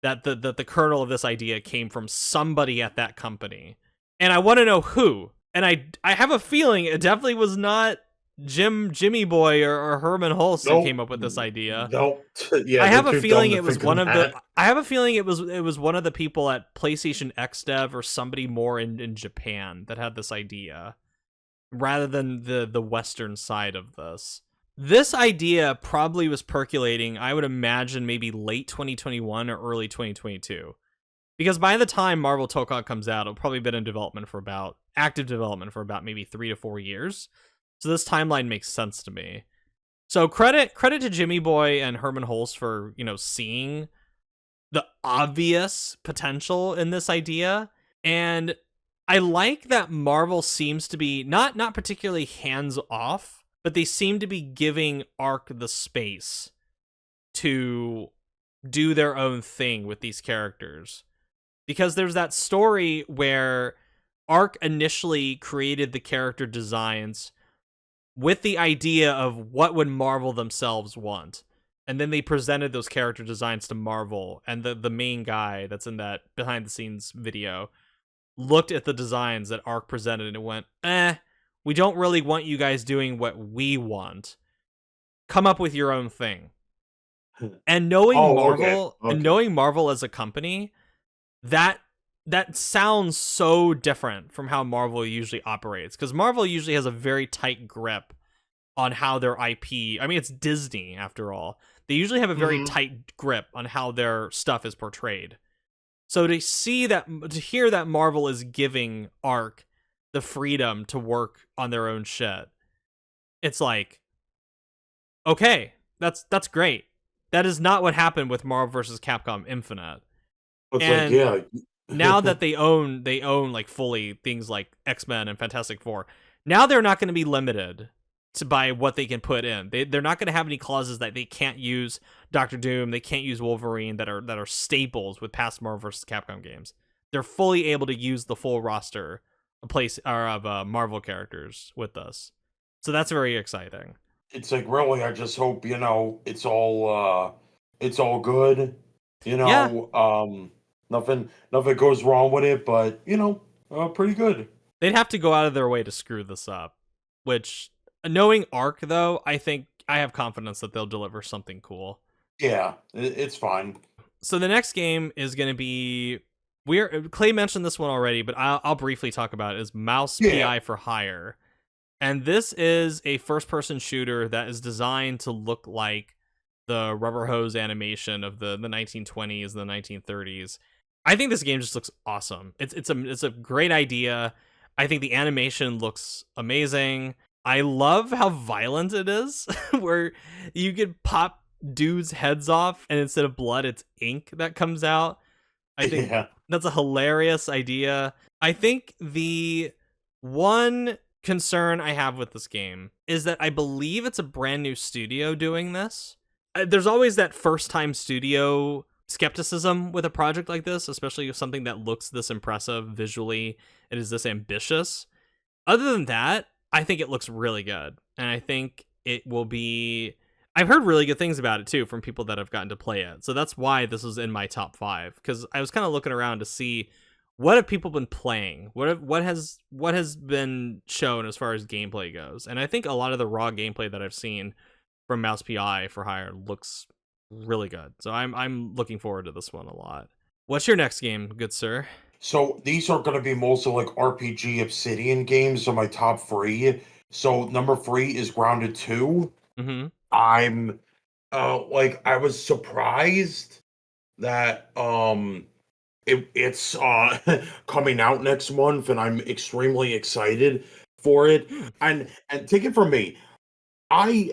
that the kernel of this idea came from somebody at that company, and I want to know who. And I have a feeling it definitely was not Jimmy Boy or Herman Hulst who came up with this idea. Nope. Yeah, I have they're a too dumb feeling to it was think one of the. that. I have a feeling it was one of the people at PlayStation X Dev or somebody more in Japan that had this idea, rather than the Western side of this. This idea probably was percolating, I would imagine, maybe late 2021 or early 2022. Because by the time Marvel Tōkon comes out, it'll probably been in development for about active development for about maybe 3 to 4 years. So this timeline makes sense to me. So credit to Jimmy Boy and Herman Hulst for, seeing the obvious potential in this idea. And I like that Marvel seems to be not particularly hands off, but they seem to be giving Arc the space to do their own thing with these characters. Because there's that story where Arc initially created the character designs with the idea of what would Marvel themselves want. And then they presented those character designs to Marvel, and the main guy that's in that behind the scenes video looked at the designs that Arc presented and went, we don't really want you guys doing what we want. Come up with your own thing. And knowing Marvel, okay. and knowing Marvel as a company, that sounds so different from how Marvel usually operates, because Marvel usually has a very tight grip on how their IP, I mean, it's Disney after all. They usually have a very tight grip on how their stuff is portrayed. So to hear that Marvel is giving Arc the freedom to work on their own shit, it's like, okay, that's great. That is not what happened with Marvel vs. Capcom Infinite. It's And like, yeah. now that they own like fully things like X-Men and Fantastic Four, now they're not going to be limited by what they can put in. They're not going to have any clauses that they can't use Doctor Doom, they can't use Wolverine, that are staples with past Marvel vs. Capcom games. They're fully able to use the full roster of Marvel characters with this. So that's very exciting. It's like, really, I just hope, it's all good. Yeah. Nothing goes wrong with it, but pretty good. They'd have to go out of their way to screw this up, which, knowing Arc, though, I think I have confidence that they'll deliver something cool. Yeah, it's fine. So the next game is going to be, Clay mentioned this one already, but I'll briefly talk about it, is Mouse PI for Hire. And this is a first-person shooter that is designed to look like the rubber hose animation of the 1920s and the 1930s. I think this game just looks awesome. It's a great idea. I think the animation looks amazing. I love how violent it is, where you could pop dudes' heads off, and instead of blood, it's ink that comes out. I think that's a hilarious idea. I think the one concern I have with this game is that I believe it's a brand new studio doing this. There's always that first-time studio skepticism with a project like this, especially with something that looks this impressive visually and is this ambitious. Other than that, I think it looks really good, and I think it will be... I've heard really good things about it too from people that have gotten to play it, so that's why this is in my top 5, because I was kind of looking around to see what have people been playing, what has been shown as far as gameplay goes, and I think a lot of the raw gameplay that I've seen from Mouse PI for Hire looks really good, so I'm looking forward to this one a lot. What's your next game, good sir? So these are going to be mostly like RPG Obsidian games, so my top 3. So number 3 is Grounded 2. Mm-hmm. I'm I was surprised that it's coming out next month, and I'm extremely excited for it. And take it from me, I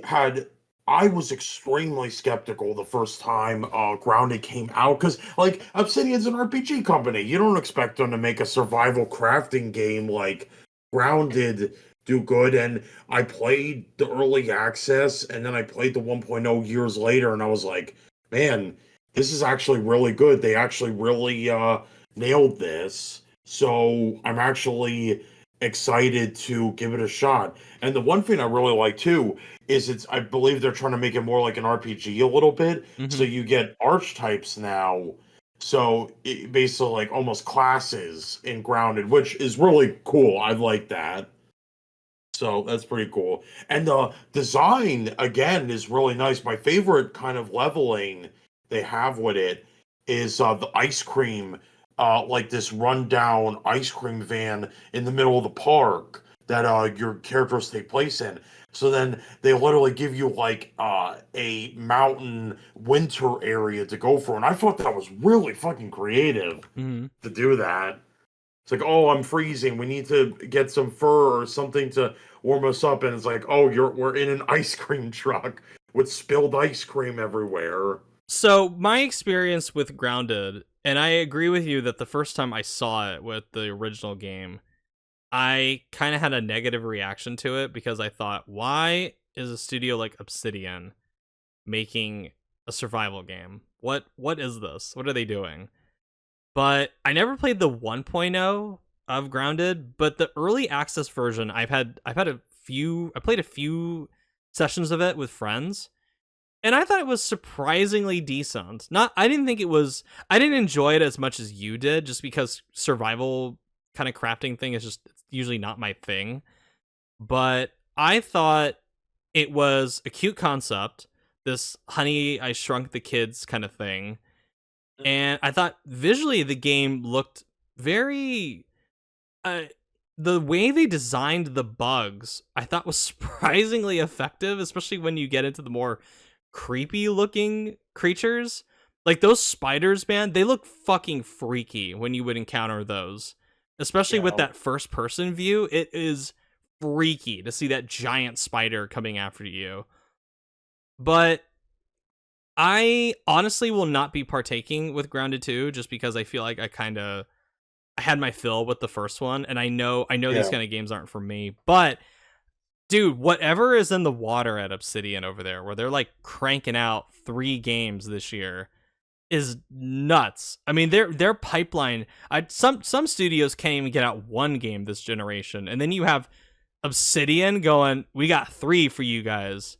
I was extremely skeptical the first time Grounded came out because, like, Obsidian's an RPG company. You don't expect them to make a survival crafting game like Grounded do good. And I played the early access, and then I played the 1.0 years later, and I was like, man, this is actually really good. They actually really nailed this. So I'm actually excited to give it a shot. And the one thing I really like too is I believe they're trying to make it more like an RPG a little bit. So Hmm. you get archetypes now. So basically like almost classes in Grounded, which is really cool. I like that. So that's pretty cool. And the design again is really nice. My favorite kind of leveling they have with it is the ice cream, like this rundown ice cream van in the middle of the park that your characters take place in. So then they literally give you like a mountain winter area to go for, and I thought that was really fucking creative Hmm. to do that. It's like, oh, I'm freezing. We need to get some fur or something to warm us up. And it's like, oh, we're in an ice cream truck with spilled ice cream everywhere. So my experience with Grounded, and I agree with you that the first time I saw it with the original game, I kind of had a negative reaction to it because I thought, why is a studio like Obsidian making a survival game? What is this? What are they doing? But I never played the 1.0 of Grounded, but the early access version, I've had a few, I played a few sessions of it with friends, and I thought it was surprisingly decent. Not I didn't think it was I didn't enjoy it as much as you did, just because survival kind of crafting thing is just usually not my thing. But I thought it was a cute concept, this Honey I Shrunk the Kids kind of thing. And I thought visually the game looked very uh, the way they designed the bugs, I thought was surprisingly effective, especially when you get into the more creepy looking creatures. Like those spiders, man, they look fucking freaky when you would encounter those. Especially with Yeah. that first person view, it is freaky to see that giant spider coming after you. But I honestly will not be partaking with Grounded 2 just because I feel like I had my fill with the first one, and I know these Yeah. kind of games aren't for me. But dude, whatever is in the water at Obsidian over there, where they're like cranking out 3 games this year, is nuts. I mean, their pipeline. Some studios can't even get out 1 game this generation, and then you have Obsidian going, "We got 3 for you guys."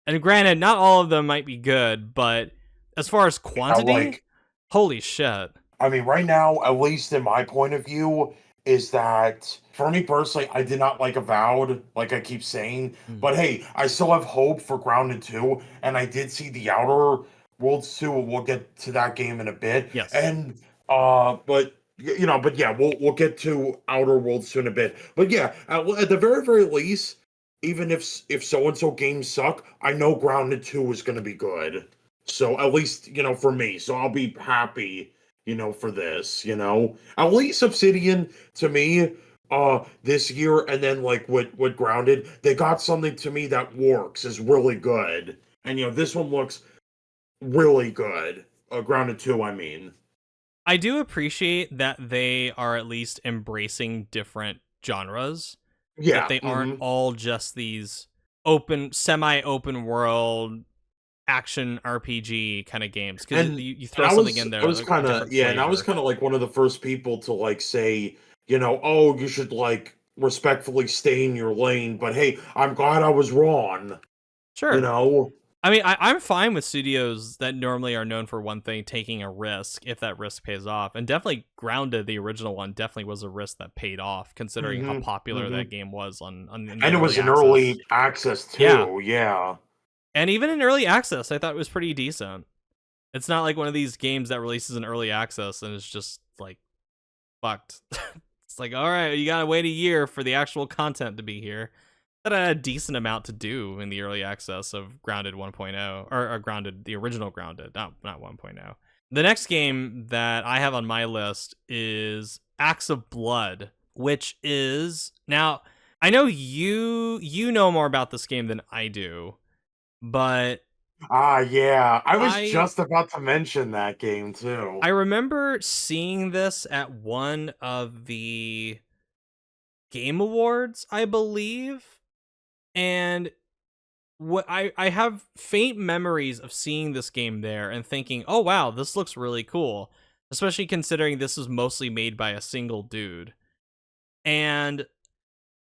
And granted, not all of them might be good, but as far as I quantity, like, holy shit. I mean, right now, at least in my point of view, is that for me personally, I did not like Avowed, like I keep saying. Mm. But hey, I still have hope for Grounded 2, and I did see the Outer Worlds 2. We'll get to that game in a bit. Yes. And but but yeah, we'll get to Outer Worlds 2 in a bit. But yeah, at the very very least, even if so and so games suck, I know Grounded 2 is going to be good. So at least, for me. So I'll be happy for this, At least Obsidian to me, this year and then like with Grounded, they got something to me that works, is really good. And this one looks really good. Grounded 2, I mean. I do appreciate that they are at least embracing different genres, that Yeah. they aren't Hmm. all just these semi open world action RPG kind of games. Because you And throw something in I there, was like a kind of different yeah, and I was flavor. kind of like one of the first people to like say, oh, you should like respectfully stay in your lane, but hey, I'm glad I was wrong, you Sure. know. I mean, I'm fine with studios that normally are known for one thing taking a risk if that risk pays off. And definitely Grounded, the original one, definitely was a risk that paid off, considering how Hmm. popular Hmm. that game was on in the And it was early an access. early access Yeah. too. Yeah. And even in early access, I thought it was pretty decent. It's not like one of these games that releases in early access and it's just like fucked. It's like, all right, you gotta wait a year for the actual content to be here. That had a decent amount to do in the early access of Grounded 1.0, or Grounded, the original Grounded, not 1.0. The next game that I have on my list is Acts of Blood, which is now I know you know more about this game than I do. But Yeah. I was I just about to mention that game too. I remember seeing this at one of the Game Awards, I believe, and what I have faint memories of seeing this game there and thinking, "Oh wow, this looks really cool." Especially considering this was mostly made by a single dude. And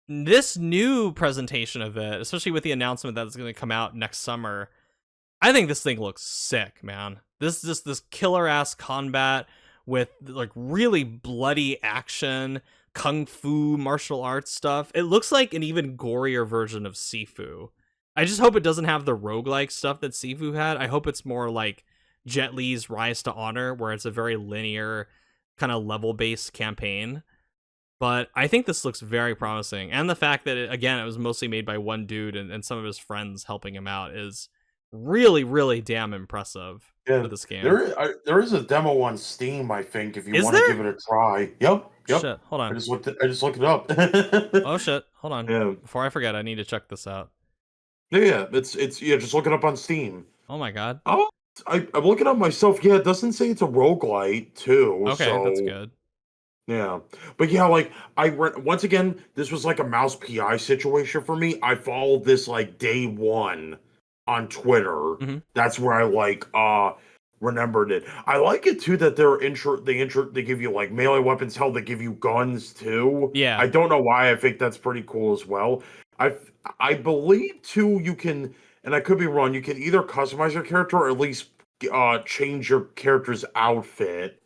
this new presentation of it, especially with the announcement that it's going to come out next summer, I think this thing looks sick, man. This killer ass combat with like really bloody action, kung fu, martial arts stuff. It looks like an even gorier version of Sifu. I just hope it doesn't have the roguelike stuff that Sifu had. I hope it's more like Jet Li's Rise to Honor, where it's a very linear kind of level based campaign. But I think this looks very promising. And the fact that, it was mostly made by one dude and some of his friends helping him out is really, really damn impressive Yeah. for this game. There is a demo on Steam, I think, if you Is want to there? give it a try. Yep. Shit, hold on. I just looked it up. Oh shit, hold on. Yeah. Before I forget, I need to check this out. Yeah, it's yeah, just look it up on Steam. Oh my god. Oh, I'm looking up myself. Yeah, it doesn't say it's a roguelite too, Okay, that's so good. yeah. But yeah, like once again, this was like a mouse PI situation for me. I followed this like day one on Twitter. Hmm. That's where I like remembered it. I like it too that they give you like melee weapons. Hell, they give you guns too. Yeah. I don't know why. I think that's pretty cool as well. I I believe too you can, and I could be wrong. You can either customize your character or at least change your character's outfit.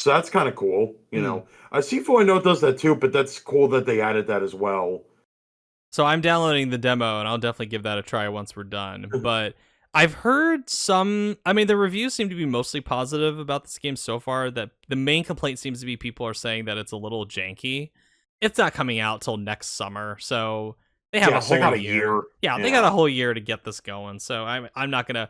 So that's kind of cool, you Hmm. know. Sifu I know does that too, but that's cool that they added that as well. So I'm downloading the demo and I'll definitely give that a try once we're done. But I've heard the reviews seem to be mostly positive about this game so far. That the main complaint seems to be people are saying that it's a little janky. It's not coming out till next summer, so they have a Yes, they whole got a year. year. Yeah, they got Yeah. a whole year to get this going. So I'm not gonna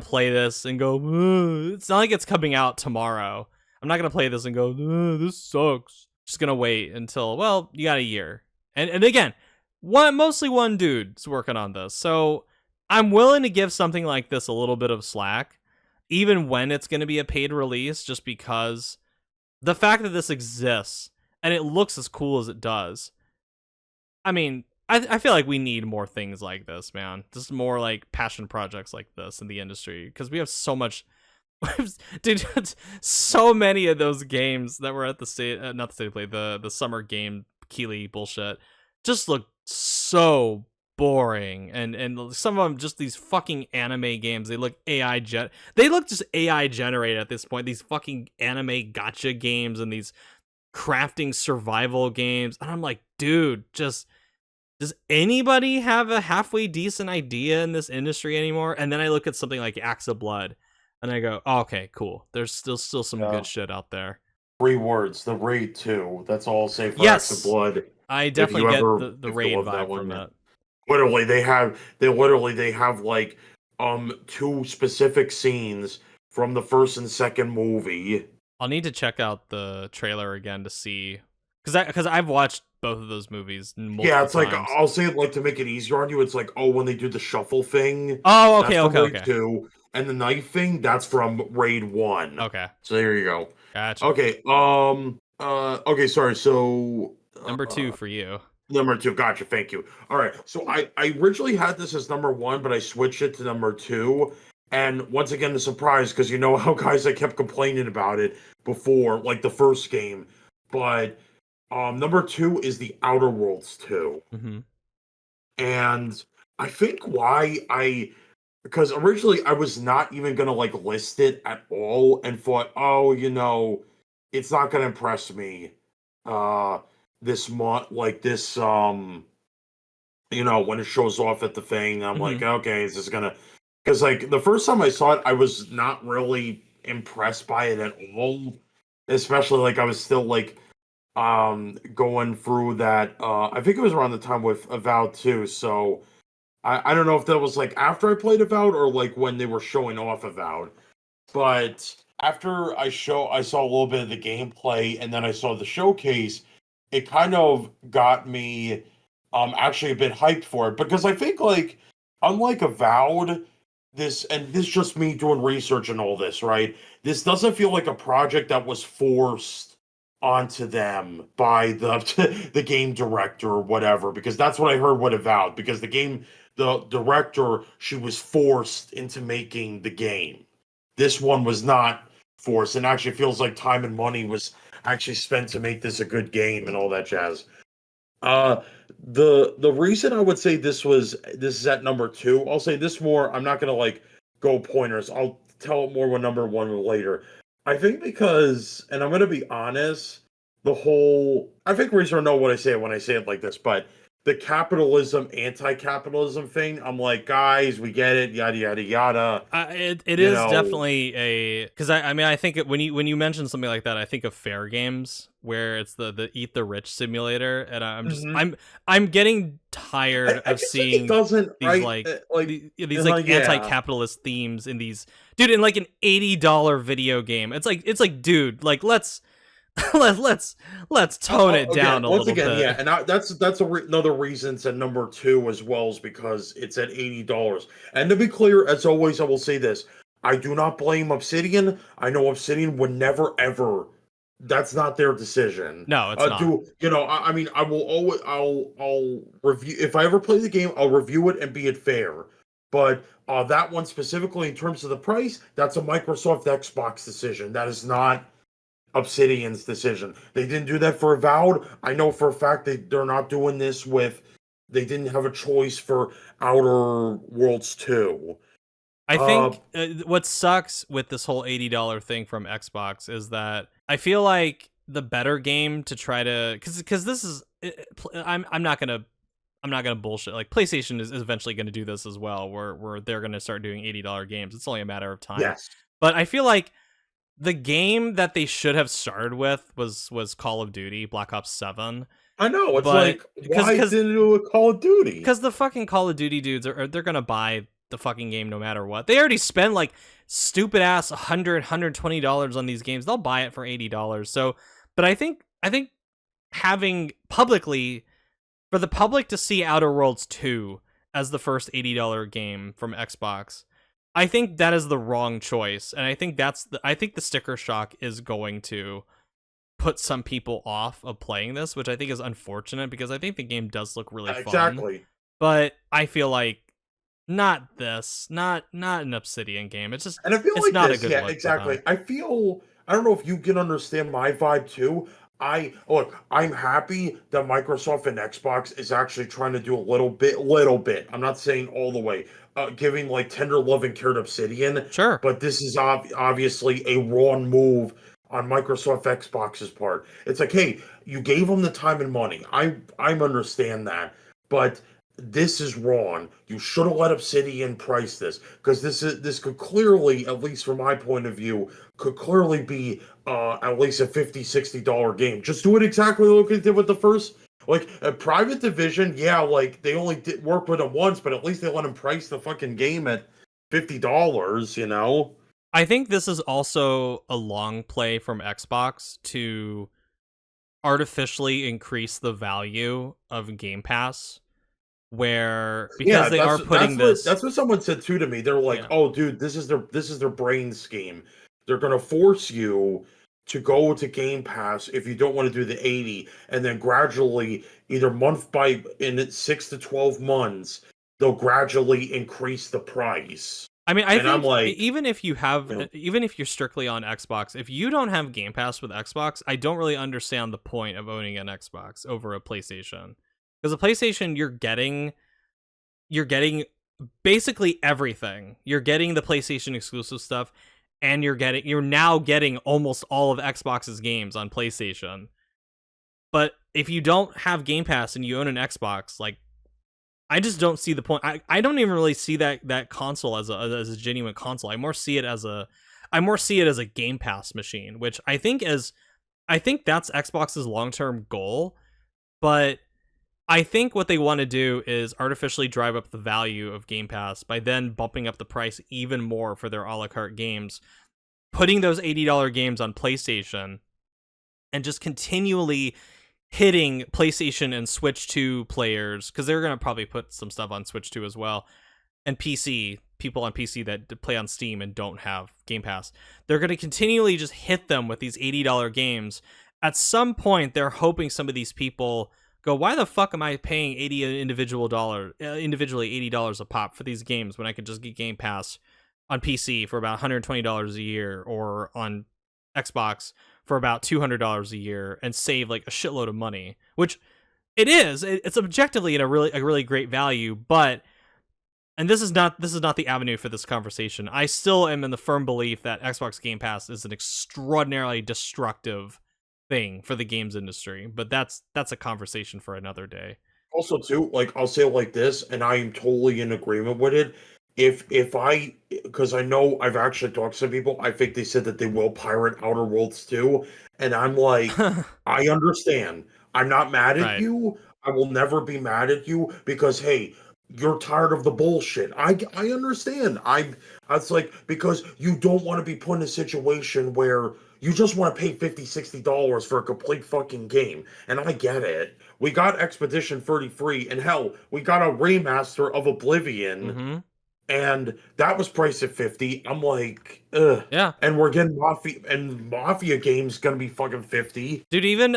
play this and go, "Ugh." It's not like it's coming out tomorrow. I'm not gonna play this and go, "Ugh, this sucks." Just gonna wait until, well, you got a year. And again, mostly one dude's working on this. So I'm willing to give something like this a little bit of slack, even when it's going to be a paid release, just because the fact that this exists and it looks as cool as it does. I mean, I feel like we need more things like this, man. Just more like passion projects like this in the industry, because we have so much. Dude, so many of those games that were at the state, not the state of play, the summer game Keeley bullshit, just look so boring, and some of them just these fucking anime games. They look they look just AI generated at this point. These fucking anime gotcha games and these crafting survival games, and I'm like, dude, just does anybody have a halfway decent idea in this industry anymore? And then I look at something like Axe of Blood, and I go, oh, okay, cool. There's still some Yeah. good shit out there. 3 words, the raid 2. That's all I'll say for Axe of Yes, Blood. I definitely get the If you raid love that vibe one, from yeah. that. Literally they have like two specific scenes from the first and second movie. I'll need to check out the trailer again to see, because I've watched both of those movies Yeah, multiple it's like times. I'll say it like to make it easier on you. It's like, oh, when they do the shuffle thing, Oh, that's okay, from okay, Raid okay, 2, and the knife thing, that's from Raid 1. okay. So there you go. Gotcha. Okay, okay, sorry. So Number two for you. number 2, gotcha. Thank you. All right. So I originally had this as number 1, but I switched it to number 2. And once again, the surprise, because you know how guys I kept complaining about it before, like the first game. But number 2 is the Outer Worlds 2. Mm-hmm. And I think why because originally I was not even gonna like list it at all and thought, oh, it's not gonna impress me uh this month, like this when it shows off at the thing. I'm Mm-hmm. like, okay, is this gonna, because like the first time I saw it, I was not really impressed by it at all. Especially like I was still like going through that I think it was around the time with Avowed too, so I don't know if that was like after I played Avowed or like when they were showing off Avowed. But after I saw a little bit of the gameplay and then I saw the showcase, it kind of got me actually a bit hyped for it, because I think like unlike Avowed, this just me doing research and all this, right? This doesn't feel like a project that was forced onto them by the the game director or whatever, because that's what I heard what Avowed, because the director, she was forced into making the game. This one was not forced, and actually feels like time and money was actually spent to make this a good game and all that jazz. Uh, the reason I would say this is at number two, I'll say this more. I'm not gonna like go pointers. I'll tell it more when number one later. I think because, and I'm gonna be honest, I think reason I know what I say when I say it like this, but the capitalism, anti-capitalism thing, I'm like, guys, we get it, yada yada yada. It You is know, definitely a, because I mean, I think when you mention something like that, I think of Fair Games, where it's the Eat the Rich simulator, and mhm. I'm getting tired I of just think it seeing doesn't these right, like like, these like yeah. anti-capitalist themes in these, dude, in like an $80 video game. It's like dude, like let's tone it Again, down a once little again, bit. yeah, and that's another reason to number two as well, is because it's at $80. And to be clear, as always, I will say this: I do not blame Obsidian. I know Obsidian would never ever. That's not their decision. No, it's not. Do you know? I mean, I will always. I'll review if I ever play the game. I'll review it and be it fair. But that one specifically, in terms of the price, that's a Microsoft Xbox decision. That is not Obsidian's decision. They didn't do that for Avowed. I know for a fact they're not doing this with. They didn't have a choice for Outer Worlds 2. I Uh, think what sucks with this whole $80 thing from Xbox is that I feel like the better game to try to, because this is, I'm not gonna bullshit. Like PlayStation is eventually gonna do this as well, where they're gonna start doing $80 games. It's only a matter of time. yes. But I feel like the game that they should have started with was Call of Duty Black Ops 7. I know. It's But like, because why didn't it do a Call of Duty? because the fucking Call of Duty dudes they're gonna buy the fucking game no matter what. They already spend like stupid ass $120 on these games. They'll buy it for $80. So, but I think having publicly, for the public to see Outer Worlds 2 as the first $80 game from Xbox, I think that is the wrong choice. And I think the sticker shock is going to put some people off of playing this, which I think is unfortunate because I think the game does look really fun. Exactly. But I feel like not an Obsidian game. It's just, And I feel it's like not a this, good yeah, look for exactly. them. I don't know if you can understand my vibe too. I'm happy that Microsoft and Xbox is actually trying to do little bit. I'm not saying all the way, giving like tender love and care to Obsidian, Sure. but this is obviously a wrong move on Microsoft Xbox's part. It's like, hey, you gave them the time and money. I understand that, but this is wrong. You should have let Obsidian price this, because this could clearly, at least from my point of view, could clearly be at least a $50-$60 game. Just do it exactly like they did with the first, like a Private Division. Yeah, like they only did work with him once, but at least they let him price the fucking game at $50. You know? I think this is also a long play from Xbox to artificially increase the value of Game Pass, where because Yeah, they are putting this, that's what someone said too to me. They're like, yeah. "Oh, dude, this is their brain scheme. They're gonna force you to go to Game Pass if you don't want to do the 80, and then gradually, either month by in 6 to 12 months, they'll gradually increase the price." I mean, I And I'm think like, you know, even if you're strictly on Xbox, if you don't have Game Pass with Xbox, I don't really understand the point of owning an Xbox over a PlayStation. Because a PlayStation, you're getting basically everything. You're getting the PlayStation exclusive stuff, and you're now getting almost all of Xbox's games on PlayStation. But if you don't have Game Pass and you own an Xbox, like, I just don't see the point. I don't even really see that console as a genuine console. I more see it as a Game Pass machine, which I think that's Xbox's long-term goal, but I think what they want to do is artificially drive up the value of Game Pass by then bumping up the price even more for their a la carte games, putting those $80 games on PlayStation, and just continually hitting PlayStation and Switch 2 players, because they're going to probably put some stuff on Switch 2 as well, and PC, people on PC that play on Steam and don't have Game Pass, they're going to continually just hit them with these $80 games. At some point, they're hoping some of these people go, why the fuck am I paying individually $80 a pop for these games when I could just get Game Pass on PC for about $120 a year, or on Xbox for about $200 a year, and save like a shitload of money, which it is. It's objectively a really great value, but, and this is not the avenue for this conversation. I still am in the firm belief that Xbox Game Pass is an extraordinarily destructive thing for the games industry, but that's a conversation for another day. Also, too, like I'll say it like this, and I am totally in agreement with it. If I, because I know I've actually talked to some people, I think they said that they will pirate Outer Worlds too, and I'm like, I understand. I'm not mad at Right. you. I will never be mad at you because hey, you're tired of the bullshit. I understand. It's like because you don't want to be put in a situation where you just want to pay $50, $60 for a complete fucking game. And I get it. We got Expedition 33, and hell, we got a remaster of Oblivion, Mm-hmm. and that was priced at 50. I'm like, ugh. Yeah. And we're getting Mafia games gonna be fucking 50. Dude, even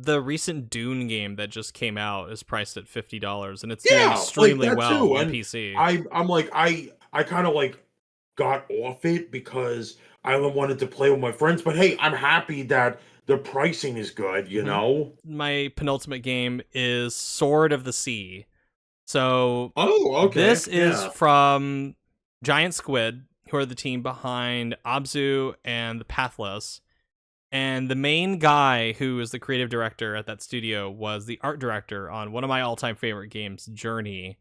the recent Dune game that just came out is priced at $50, and it's doing Yeah, like extremely that well too. on And PC. I'm like, I kind of like got off it because I wanted to play with my friends. But hey, I'm happy that the pricing is good, you Mm-hmm. know? My penultimate game is Sword of the Sea. So Oh, okay. this is Yeah. from Giant Squid, who are the team behind Abzu and The Pathless. And the main guy who is the creative director at that studio was the art director on one of my all-time favorite games, Journey.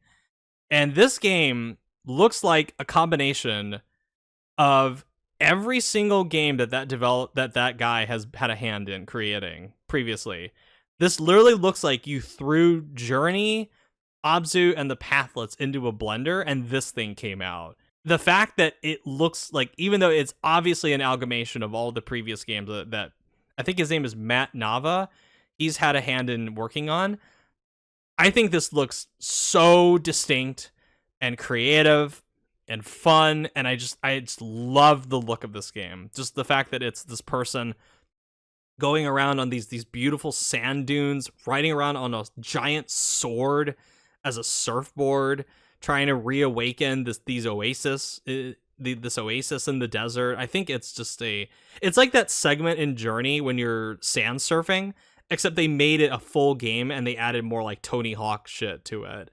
And this game looks like a combination of every single game that guy has had a hand in creating previously. This literally looks like you threw Journey, Abzu, and the Pathlets into a blender, and this thing came out. The fact that it looks like, even though it's obviously an amalgamation of all the previous games that I think his name is Matt Nava, he's had a hand in working on, I think this looks so distinct and creative and fun, and I just love the look of this game. Just the fact that it's this person going around on these beautiful sand dunes, riding around on a giant sword as a surfboard, trying to reawaken this oasis. This oasis in the desert. I think it's just it's like that segment in Journey when you're sand surfing, except they made it a full game and they added more like Tony Hawk shit to it.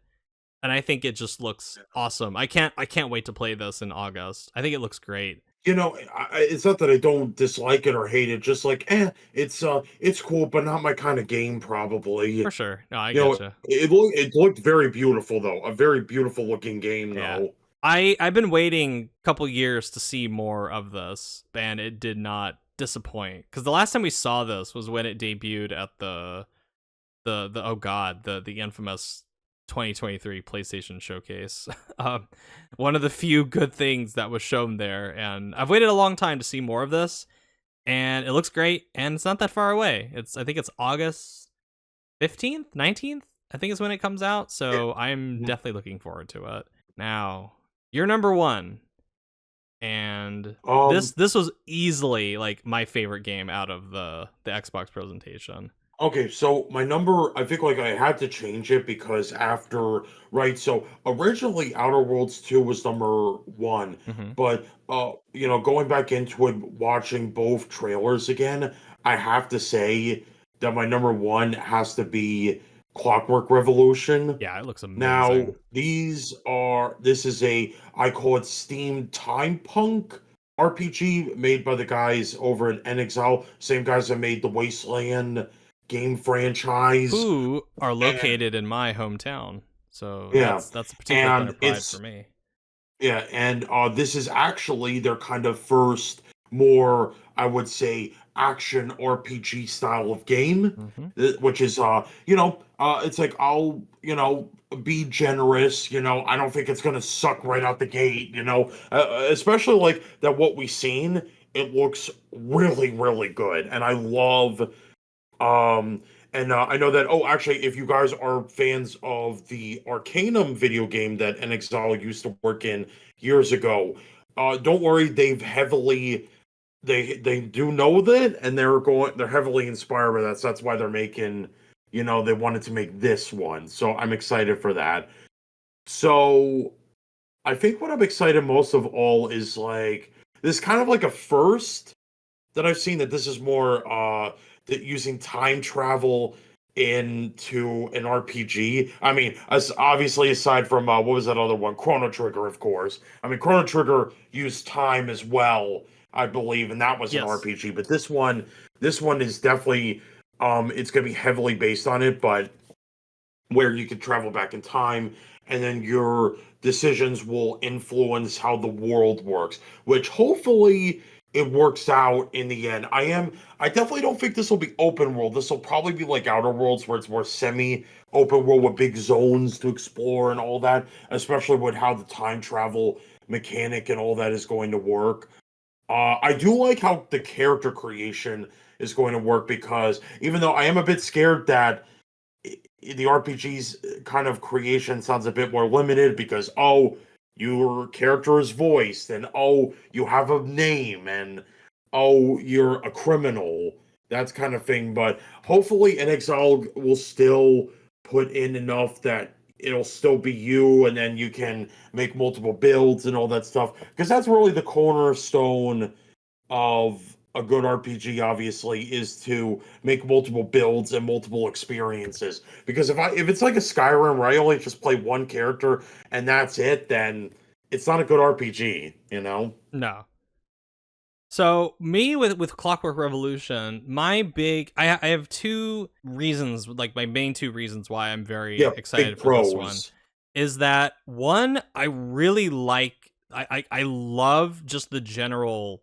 And I think it just looks awesome. I can't wait to play this in August. I think it looks great. You know, it's not that I don't dislike it or hate it. Just like, it's cool, but not my kind of game, For probably. sure. No, I You know, getcha. it looked very beautiful though. A very beautiful looking game Yeah. though. I've been waiting a couple years to see more of this, and it did not disappoint. Because the last time we saw this was when it debuted at the oh god, the infamous 2023 PlayStation Showcase. One of the few good things that was shown there, and I've waited a long time to see more of this, and it looks great, and it's not that far away. I think it's August 15th, 19th, I think is when it comes out, so I'm Mhm. definitely looking forward to it. Now, you're number one, and Um, this was easily like my favorite game out of the Xbox presentation. Okay, so my number, I think like I had to change it because after, right, so originally Outer Worlds 2 was number one, Hmm. but going back into it, watching both trailers again, I have to say that my number one has to be Clockwork Revolution. Yeah, it looks Now, amazing. this is I call it Steam Time Punk RPG made by the guys over at NXL, same guys that made the Wasteland game franchise. Who are And located in my hometown. So yeah, that's a particular point and of pride for it's me. yeah, and this is actually their kind of first more, I would say, action RPG style of game, Hmm. which is it's like I'll be generous. I don't think it's gonna suck right out the gate. Especially like that what we've seen. It looks really really good, and I love um And I know that. Oh, actually, if you guys are fans of the Arcanum video game that NXL used to work in years ago, don't worry. They do know that, and they're heavily inspired by that. So that's why they're making. They wanted to make this one. So I'm excited for that. So I think what I'm excited most of all is like this is kind of like a first that I've seen that this is more that using time travel into an RPG. I mean, as obviously aside from what was that other one? Chrono Trigger, of course. I mean, Chrono Trigger used time as well, I believe, and that was an Yes. RPG. But this one is definitely it's going to be heavily based on it, but where you can travel back in time and then your decisions will influence how the world works, which hopefully it works out in the end. I definitely don't think this will be open world. This will probably be like Outer Worlds where it's more semi open world with big zones to explore and all that, especially with how the time travel mechanic and all that is going to work. I do like how the character creation is going to work because even though I am a bit scared that the RPG's kind of creation sounds a bit more limited because your character is voiced and you have a name and you're a criminal, that kind of thing. But hopefully NXL will still put in enough that it'll still be you and then you can make multiple builds and all that stuff because that's really the cornerstone of a good RPG, obviously, is to make multiple builds and multiple experiences. Because if it's like a Skyrim where I only just play one character and that's it, then it's not a good RPG, you know? No. So me with Clockwork Revolution, I have two reasons, like my main two reasons why I'm very Yeah, big excited for this one, pros. is that one, I really like I love just the general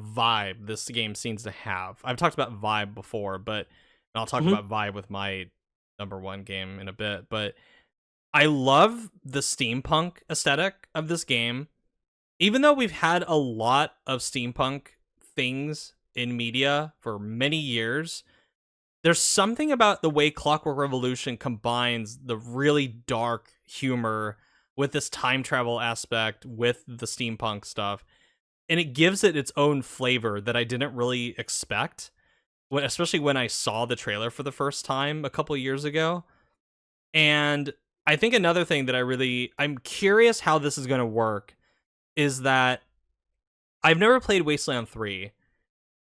vibe this game seems to have. I've talked about vibe before, but and I'll talk Hmm. about vibe with my number one game in a bit, but I love the steampunk aesthetic of this game. Even though we've had a lot of steampunk things in media for many years, there's something about the way Clockwork Revolution combines the really dark humor with this time travel aspect with the steampunk stuff, and it gives it its own flavor that I didn't really expect, especially when I saw the trailer for the first time a couple years ago. And I think another thing that I'm curious how this is going to work is that I've never played Wasteland 3,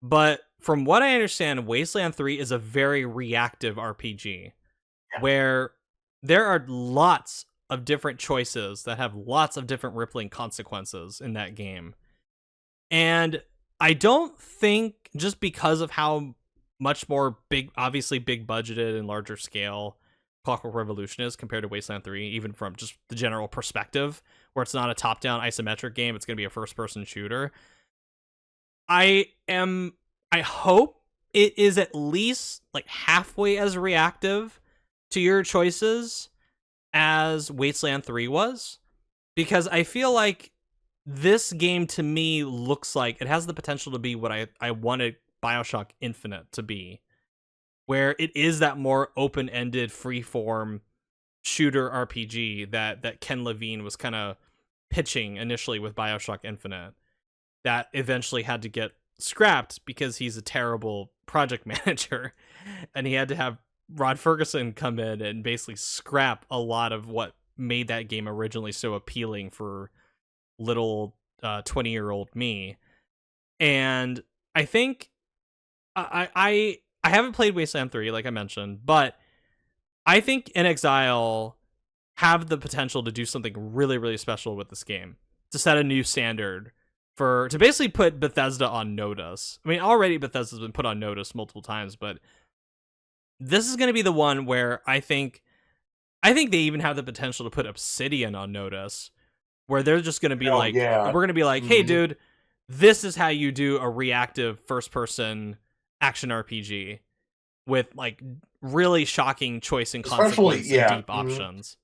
but from what I understand, Wasteland 3 is a very reactive RPG where there are lots of different choices that have lots of different rippling consequences in that game. And I don't think just because of how much more obviously big budgeted and larger scale Clockwork Revolution is compared to Wasteland 3, even from just the general perspective, where it's not a top down isometric game, it's going to be a first person shooter. I hope it is at least like halfway as reactive to your choices as Wasteland 3 was, because I feel like this game to me looks like it has the potential to be what I wanted BioShock Infinite to be, where it is that more open-ended freeform shooter RPG that Ken Levine was kind of pitching initially with BioShock Infinite, that eventually had to get scrapped because he's a terrible project manager, and he had to have Rod Ferguson come in and basically scrap a lot of what made that game originally so appealing for little 20-year-old me. And I think I haven't played Wasteland 3 like I mentioned, but I think In Exile have the potential to do something really, really special with this game, to set a new standard, to basically put Bethesda on notice. I mean, already Bethesda's been put on notice multiple times, but this is going to be the one where I think they even have the potential to put Obsidian on notice, where they're just going to be Oh like, yeah. we're going to be like, hey, Hmm. dude, this is how you do a reactive first person action RPG with like really shocking choice and Especially, consequence and yeah. deep options.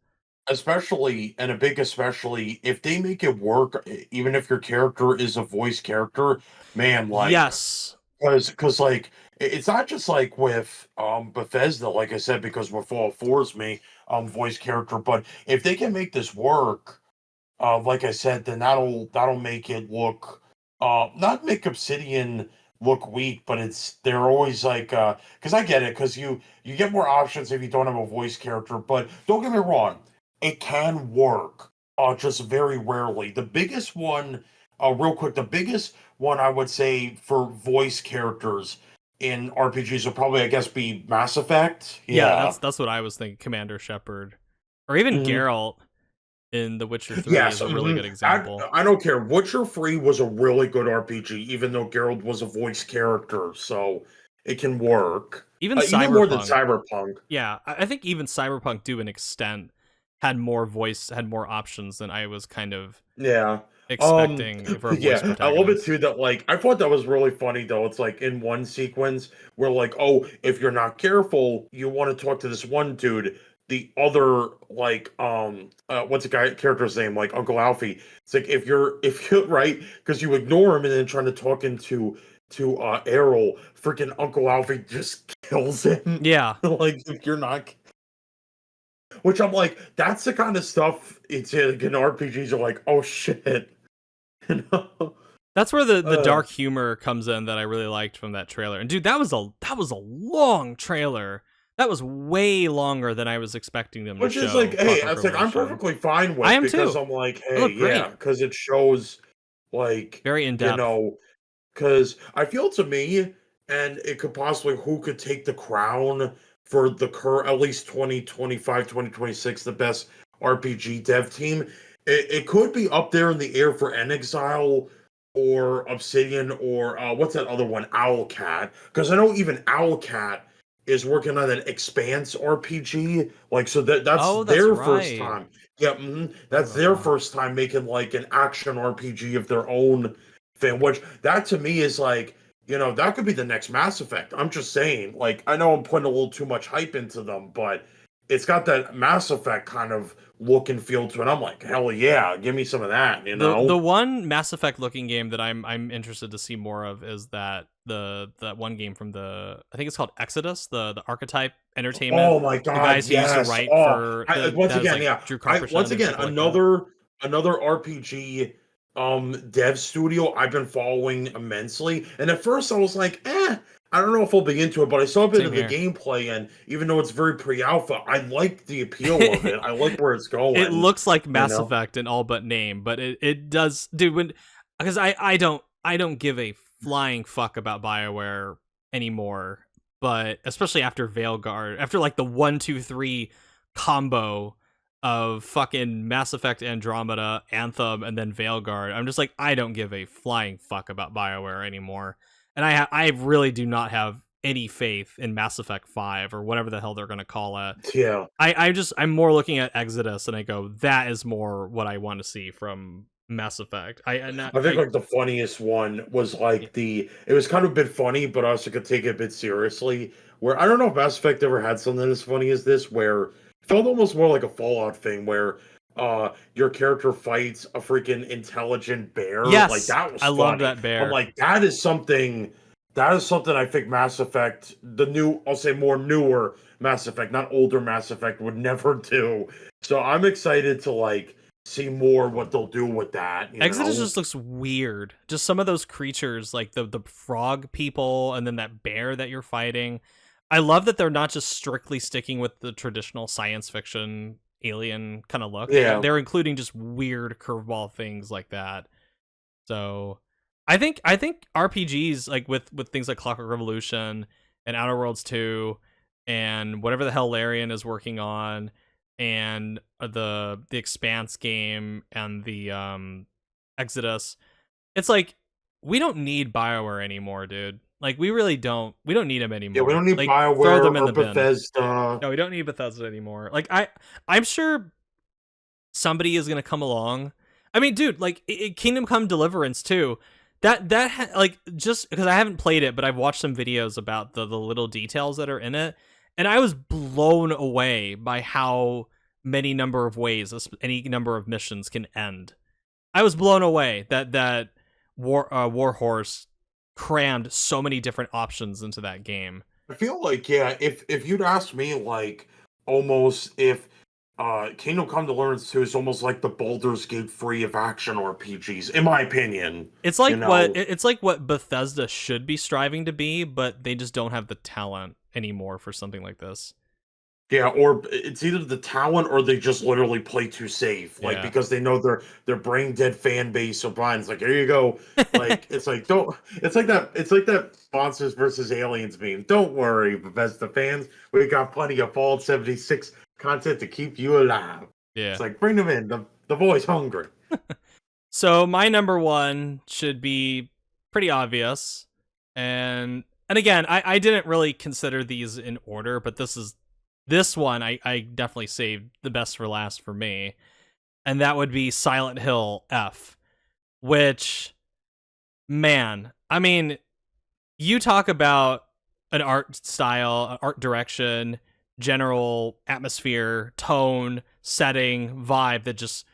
Especially and a big especially if they make it work, even if your character is a voice character, man, like Yes. because like it's not just like with Bethesda, like I said, because with Fallout 4's me voice character, but if they can make this work, like I said, then that'll make it look not make Obsidian look weak, but they're always like because I get it, because you get more options if you don't have a voice character, but don't get me wrong, it can work. Just very rarely. The biggest one, real quick, the biggest one I would say for voice characters in RPGs would probably, I guess, be Mass Effect. Yeah, Yeah. that's what I was thinking. Commander Shepard, or even Mhm. Geralt in The Witcher 3 Yes, is a really good I example. I don't care. Witcher 3 was a really good RPG, even though Geralt was a voice character, so it can work. Even Even more than Cyberpunk, Cyberpunk. yeah, I think even Cyberpunk to an extent had more options than I was kind of Yeah. expecting for a voice Yeah, I love it protagonist. too that like I thought that was really funny though. It's like in one sequence where like, oh, if you're not careful, you want to talk to this one dude. The other like what's the guy character's name? Like Uncle Alfie. It's like if you're right, because you ignore him and then trying to talk into to Errol, freaking Uncle Alfie just kills him. Yeah, Like if you're not, which I'm like, that's the kind of stuff it's in RPGs are like, oh shit. You know? that's where the Uh, dark humor comes in that I really liked from that trailer. And dude, that was a long trailer. That was way longer than I was expecting them to which is like, show hey, Clockwork it's like I'm Revolution. perfectly fine I with am because too. I'm like, It hey, looked yeah, great. because it shows like, Very in depth. because I feel to me, and it could possibly who could take the crown for the current at least 2025, 2026, the best RPG dev team. It could be up there in the air for Exile or Obsidian or what's that other one? Owlcat. Because I know even Owlcat is working on an Expanse RPG. Like so that's Oh, that's their first right. time. Yeah, Forgot that's about their that. first time making like an action RPG of their own thing, which that to me is like, that could be the next Mass Effect. I'm just saying, like, I know I'm putting a little too much hype into them, but it's got that Mass Effect kind of look and feel to it. I'm like, hell yeah, give me some of that, you The know? one Mass Effect looking game that I'm interested to see more of is that one game from I think it's called Exodus, the Archetype Entertainment, Oh my the God, guys who used to yes. write Oh, for once that was again, like yeah. Drew I once Karpyshyn and again people like that. another RPG dev studio I've been following immensely. And at first I was like, I don't know if I'll be into it, but I saw a bit Same of the here. gameplay, and even though it's very pre-alpha, I like the appeal of it. I like where it's It going, looks like you Mass know? Effect in all but name, but it does, dude. When because I don't give a flying fuck about BioWare anymore, but especially after Veilguard, after like the 1, 2, 3 combo of fucking Mass Effect, Andromeda, Anthem, and then Veilguard, I'm just like, I don't give a flying fuck about BioWare anymore, and I really do not have any faith in Mass Effect 5 or whatever the hell they're gonna call it. Yeah. I'm more looking at Exodus and I go, that is more what I want to see from Mass Effect. I think like the funniest one was Yeah. like it was kind of a bit funny, but also could take it a bit seriously. Where I don't know if Mass Effect ever had something as funny as this, where it felt almost more like a Fallout thing, where your character fights a freaking intelligent bear. Like Yes, that was I loved funny. that I'm bear. like, that is something I think Mass Effect, the new, I'll say more newer Mass Effect, not older Mass Effect, would never do. So I'm excited to like see more what they'll do with that, you Exodus know? just looks weird. Just some of those creatures, like the frog people, and then that bear that you're fighting. I love that they're not just strictly sticking with the traditional science fiction alien kind of look. Yeah. They're including just weird curveball things like that. So I think RPGs like with things like Clockwork Revolution and Outer Worlds 2 and whatever the hell Larian is working on and the Expanse game and the Exodus, it's like we don't need BioWare anymore, dude. Like we really don't. We don't need them Yeah, we anymore. don't need Like throw BioWare them in or the bin. Bethesda. No, we don't need Bethesda anymore. Like I'm sure somebody is gonna come along. I mean, dude, like Kingdom Come Deliverance too. Like just because I haven't played it, but I've watched some videos about the little details that are in it, and I was blown away by how many number of ways any number of missions can end. I was blown away that Warhorse crammed so many different options into that game. I feel like, yeah, if you'd ask me, like, almost if Kingdom Come Deliverance 2 is almost like the Baldur's Gate free of action RPGs, in my opinion. It's You like know, what Bethesda should be striving to be, but they just don't have the talent anymore for something like this. yeah, or it's either the talent or they just literally play too safe, like Yeah. because they know their brain dead fan base of mine. It's like, here you go. Like it's like don't it's like that Monsters versus Aliens meme. Don't worry, Bethesda fans, we got plenty of Fallout 76 content to keep you alive. Yeah. It's like bring them in. The boy's hungry. So my number one should be pretty obvious. And again, I didn't really consider these in order, but this one I definitely saved the best for last for me. And that would be Silent Hill F, which, man, I mean, you talk about an art style, an art direction, general atmosphere, tone, setting, vibe that just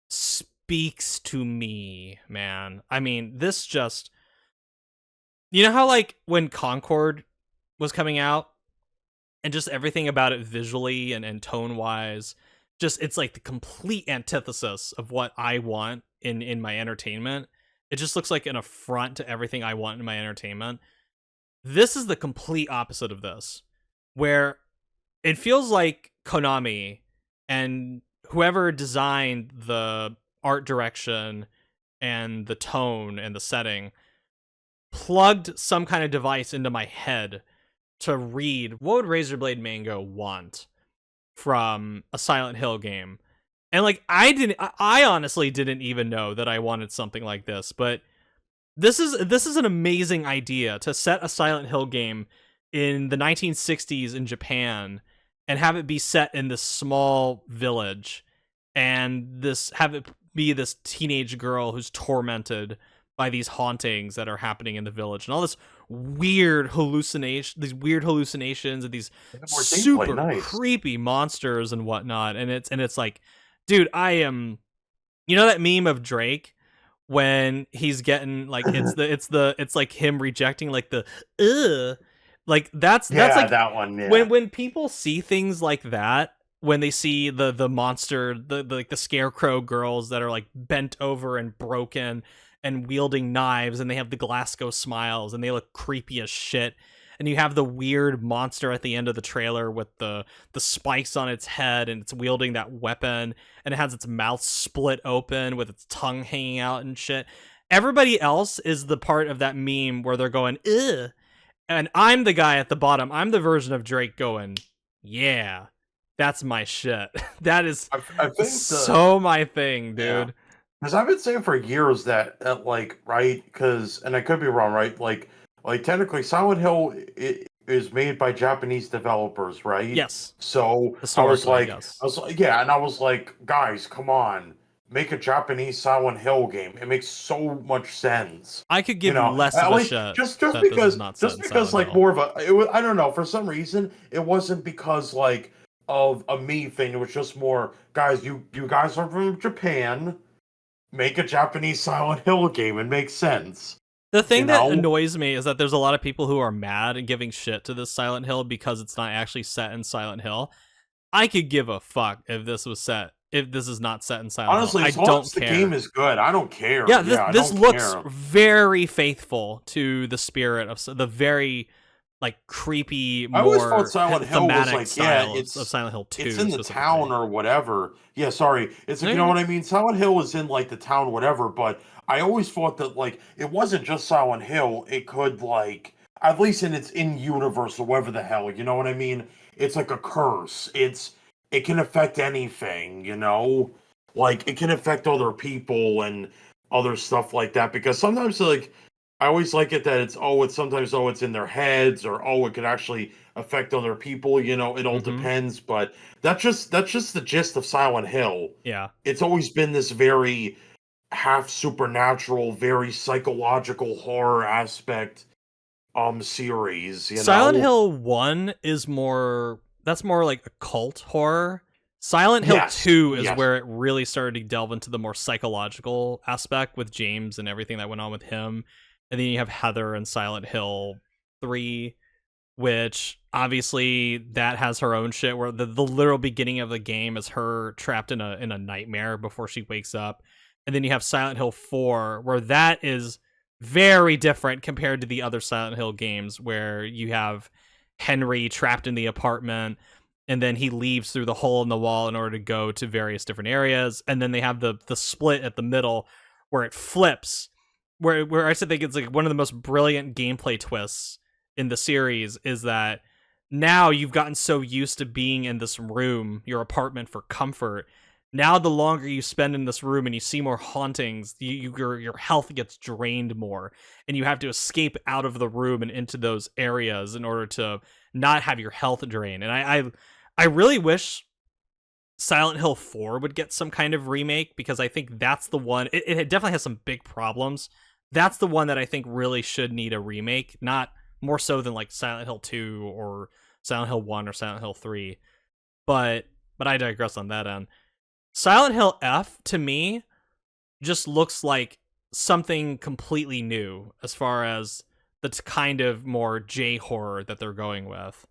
speaks to me, man. I mean, this just, you know how like when Concord was coming out and just everything about it visually and tone wise, just it's like the complete antithesis of what I want in my entertainment. It just looks like an affront to everything I want in my entertainment. This is the complete opposite of this, where it feels like Konami and whoever designed the art direction and the tone and the setting plugged some kind of device into my head to read what would Razorblade Mango want from a Silent Hill game. And like I honestly didn't even know that I wanted something like this, but this is an amazing idea to set a Silent Hill game in the 1960s in Japan and have it be set in this small village and this have it be this teenage girl who's tormented by these hauntings that are happening in the village and all this weird hallucinations and these More gameplay, super nice. creepy monsters and whatnot. And it's like, dude, I am, you know that meme of Drake when he's getting like it's like him rejecting like the like that's Yeah, like that one. Yeah, when people see things like that, when they see the monster, the like the scarecrow girls that are like bent over and broken and wielding knives, and they have the Glasgow smiles and they look creepy as shit, and you have the weird monster at the end of the trailer with the spikes on its head and it's wielding that weapon and it has its mouth split open with its tongue hanging out and shit. Everybody else is the part of that meme where they're going ugh, and I'm the guy at the bottom. I'm the version of Drake going, yeah, that's my shit. That is I think so my thing, yeah. dude. Because I've been saying for years that like, right? Because, and I could be wrong, right? Like technically, Silent Hill is made by Japanese developers, right? Yes, So historically, yes. I was like, yeah, and I was like, guys, come on, make a Japanese Silent Hill game. It makes so much sense. I could You give know, less at of a least shit just that this is not set in because Silent like Hill. more of a it was, I don't know, for some reason it wasn't because like of a me thing. It was just more, guys, you guys are from Japan, make a Japanese Silent Hill game. It makes sense. The You thing that know? annoys me is that there's a lot of people who are mad and giving shit to this Silent Hill because it's not actually set in Silent Hill. I could give a fuck if this is not set in Silent Hill. Honestly, I as long don't as the care. game is good, I don't care. Yeah, Yeah, I this don't looks care. very faithful to the spirit of the very like creepy, I always thought more Silent Hill was thematic like, yeah, style of Silent Hill 2 it's in the specifically. town or whatever. Yeah, sorry. It's No, like, you you're know good. what I mean? Silent Hill is in like the town, whatever, but I always thought that like it wasn't just Silent Hill. It could like at least in its in universe or whatever the hell, you know what I mean? It's like a curse. It can affect anything, you know? Like it can affect other people and other stuff like that. Because sometimes like I always like it that it's sometimes it's in their heads or it could actually affect other people, you know, it all Mm-hmm. depends, but that's just the gist of Silent Hill. Yeah. It's always been this very half supernatural, very psychological horror aspect series, you Silent know? Hill 1 is more that's more like a cult horror. Silent Hill Yes. 2 is Yes. where it really started to delve into the more psychological aspect with James and everything that went on with him And then you have Heather in Silent Hill 3, which obviously that has her own shit where the literal beginning of the game is her trapped in a nightmare before she wakes up. And then you have Silent Hill 4, where that is very different compared to the other Silent Hill games, where you have Henry trapped in the apartment and then he leaves through the hole in the wall in order to go to various different areas. And then they have the split at the middle where it flips, where I said think it's like one of the most brilliant gameplay twists in the series is that now you've gotten so used to being in this room, your apartment, for comfort. Now the longer you spend in this room and you see more hauntings, your health gets drained more, and you have to escape out of the room and into those areas in order to not have your health drained. And I really wish Silent Hill 4 would get some kind of remake, because I think that's the one. It definitely has some big problems. That's the one that I think really should need a remake, not more so than like Silent Hill 2 or Silent Hill 1 or Silent Hill 3. But I digress on that end. Silent Hill F, to me, just looks like something completely new as far as the kind of more J-horror that they're going with.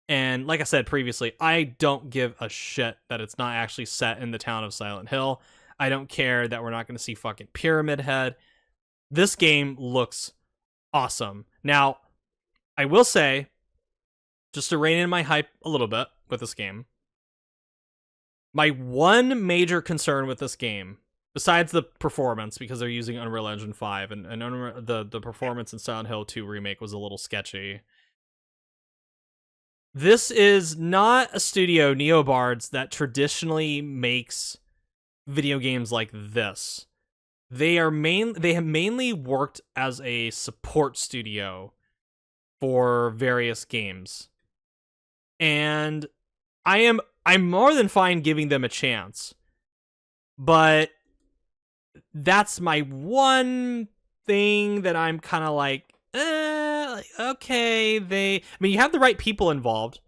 And like I said previously, I don't give a shit that it's not actually set in the town of Silent Hill. I don't care that we're not going to see fucking Pyramid Head. This game looks awesome. Now, I will say, just to rein in my hype a little bit with this game, my one major concern with this game, besides the performance, because they're using Unreal Engine 5, and the performance in Silent Hill 2 Remake was a little sketchy. This is not a studio, Neobards, that traditionally makes video games like this. They have mainly worked as a support studio for various games. And I'm more than fine giving them a chance. But that's my one thing that I'm kind of like, okay, I mean, you have the right people involved.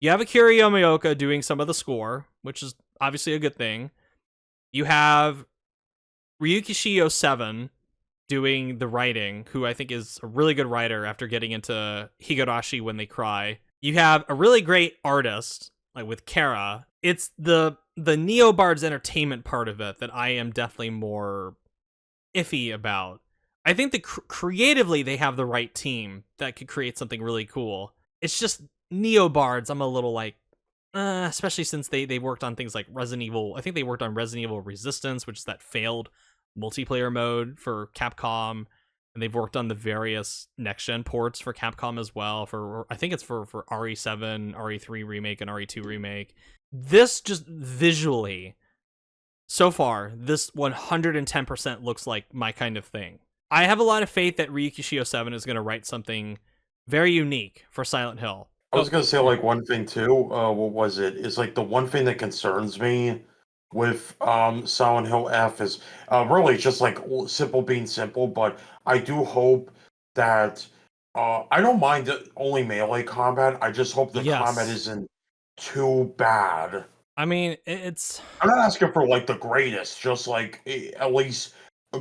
You have Akira Yamaoka doing some of the score, which is obviously a good thing. You have Ryuki Shio 7 doing the writing, who I think is a really good writer after getting into Higurashi When They Cry. You have a really great artist, like with Kara. It's the Neobards entertainment part of it that I am definitely more iffy about. I think that creatively they have the right team that could create something really cool. It's just Neobards, I'm a little like, especially since they worked on things like Resident Evil. I think they worked on Resident Evil Resistance, which is that failed multiplayer mode for Capcom, and they've worked on the various next-gen ports for Capcom as well. I think it's for RE7, RE3 Remake, and RE2 Remake. This just visually, so far, this 110% looks like my kind of thing. I have a lot of faith that Ryuki Shio 7 is going to write something very unique for Silent Hill. I was gonna say like one thing too. What was it? Is like the one thing that concerns me with Silent Hill F is really just like simple being simple. But I do hope that I don't mind only melee combat. I just hope the combat Yes. isn't too bad. I mean, it's... I'm not asking for like the greatest, just like at least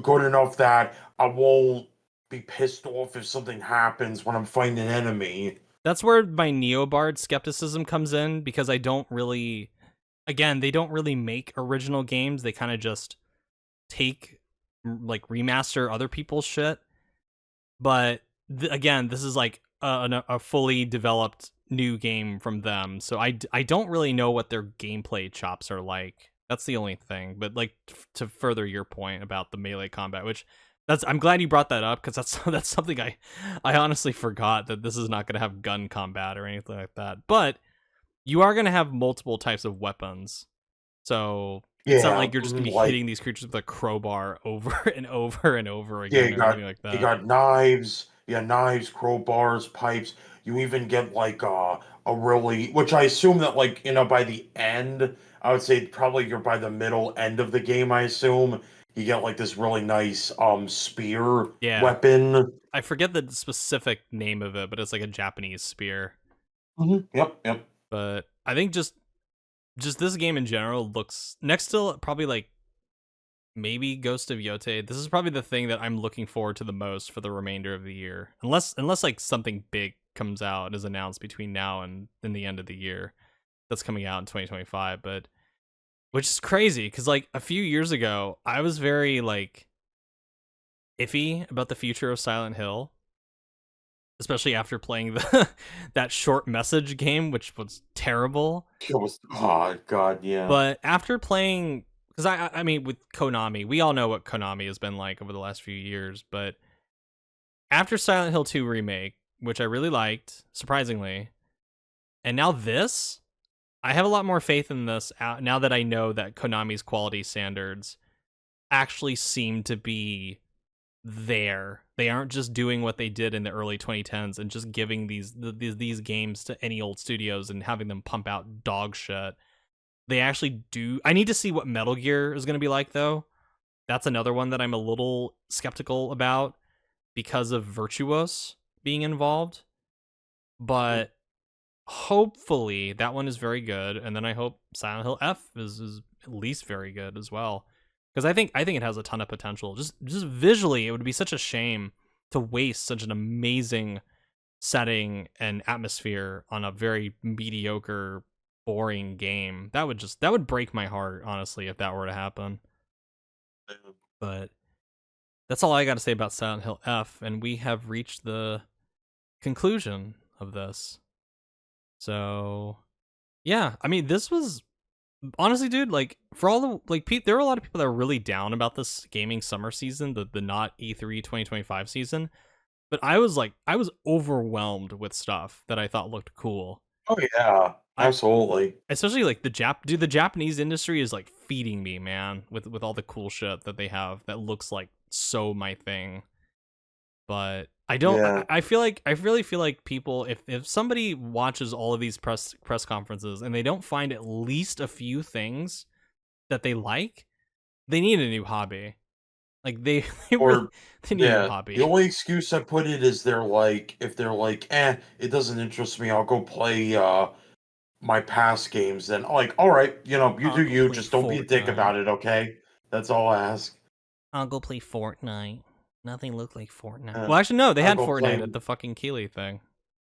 good enough that I won't be pissed off if something happens when I'm fighting an enemy. That's where my Neobard skepticism comes in, because I don't really... Again, they don't really make original games. They kind of just take, like, remaster other people's shit. But, again, this is like a fully developed new game from them. So I don't really know what their gameplay chops are like. That's the only thing. But, like, to further your point about the melee combat, which... I'm glad you brought that up, because that's something I honestly forgot, that this is not going to have gun combat or anything like that. But you are going to have multiple types of weapons, so it's not like you're just going to be hitting these creatures with a crowbar over and over and over again or anything like that. You got knives, crowbars, pipes. You even get like a really, which I assume that like by the end, I would say probably you're by the middle end of the game. I assume. You get like this really nice spear weapon. I forget the specific name of it, but it's like a Japanese spear. Mm-hmm. Yep. But I think just this game in general looks, next to probably like maybe Ghost of Yote. This is probably the thing that I'm looking forward to the most for the remainder of the year. Unless like something big comes out and is announced between now and the end of the year that's coming out in 2025, but which is crazy cuz like a few years ago, I was very like iffy about the future of Silent Hill, especially after playing the that short message game which was terrible. Oh God, yeah. But after playing, because I mean, with Konami, we all know what Konami has been like over the last few years. But after Silent Hill 2 remake, which I really liked, surprisingly, and now this, I have a lot more faith in this now that I know that Konami's quality standards actually seem to be there. They aren't just doing what they did in the early 2010s and just giving these games to any old studios and having them pump out dog shit. They actually do. I need to see what Metal Gear is going to be like, though. That's another one that I'm a little skeptical about because of Virtuos being involved. But hopefully that one is very good, and then I hope Silent Hill F is at least very good as well. Because I think it has a ton of potential. Just visually, it would be such a shame to waste such an amazing setting and atmosphere on a very mediocre, boring game. That would break my heart, honestly, if that were to happen. But that's all I got to say about Silent Hill F, and we have reached the conclusion of this. So yeah, I mean, this was honestly, dude, like for all the like, there were a lot of people that were really down about this gaming summer season, the not E3 2025 season. But I was overwhelmed with stuff that I thought looked cool. Oh yeah, I absolutely. especially like the Japanese industry is like feeding me, man, with all the cool shit that they have that looks like so my thing. But I don't Yeah. I feel like I really feel like people, if somebody watches all of these press conferences and they don't find at least a few things that they like, they need a new hobby. Like they really Or they need a new yeah, the hobby. only excuse I put it is they're like, if they're like, it doesn't interest me, I'll go play my past games. Then like, all right, you I'll do go you. play Just don't be a dick Fortnite. about it, okay? That's all I ask. I'll go play Fortnite. Nothing looked like Fortnite. Uh, Well, actually, no, they I'll had go Fortnite play. at the fucking Keeley thing.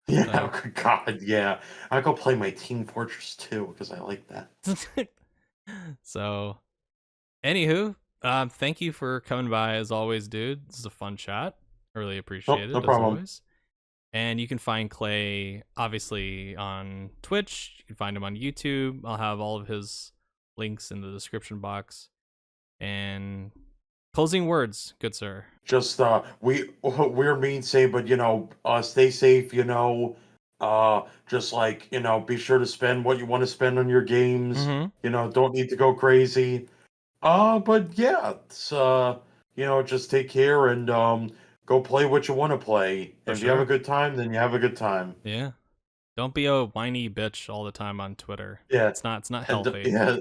Yeah, So, God, yeah. I'll go play my Team Fortress 2 because I like that. so, anywho, thank you for coming by as always, dude. This is a fun chat. I really Nope, appreciate no it as problem. always. And you can find Clay obviously on Twitch. You can find him on YouTube. I'll have all of his links in the description box. And closing words, good sir. Just we're mean say, but stay safe. Just like be sure to spend what you want to spend on your games. Mm-hmm. Don't need to go crazy. But yeah, it's just take care and go play what you want to play. For And if you have a sure. good time, then you have a good time. Yeah. Don't be a whiny bitch all the time on Twitter. Yeah, It's not and healthy. yeah,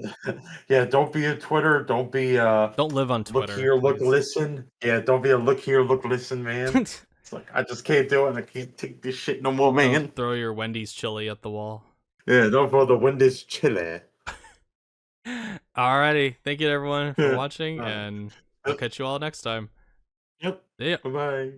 yeah. Don't be a Twitter. Don't be Don't live on look Twitter, here, look, please. listen. Yeah, don't be a look here, look, listen, man. It's like I just can't do it. I can't take this shit no more, Don't man. throw your Wendy's chili at the wall. Yeah, don't throw the wind is chilly. Alrighty. Thank you everyone for Yeah. watching, All right. and I'll Yep. catch you all next time. Yep. See ya. Bye bye.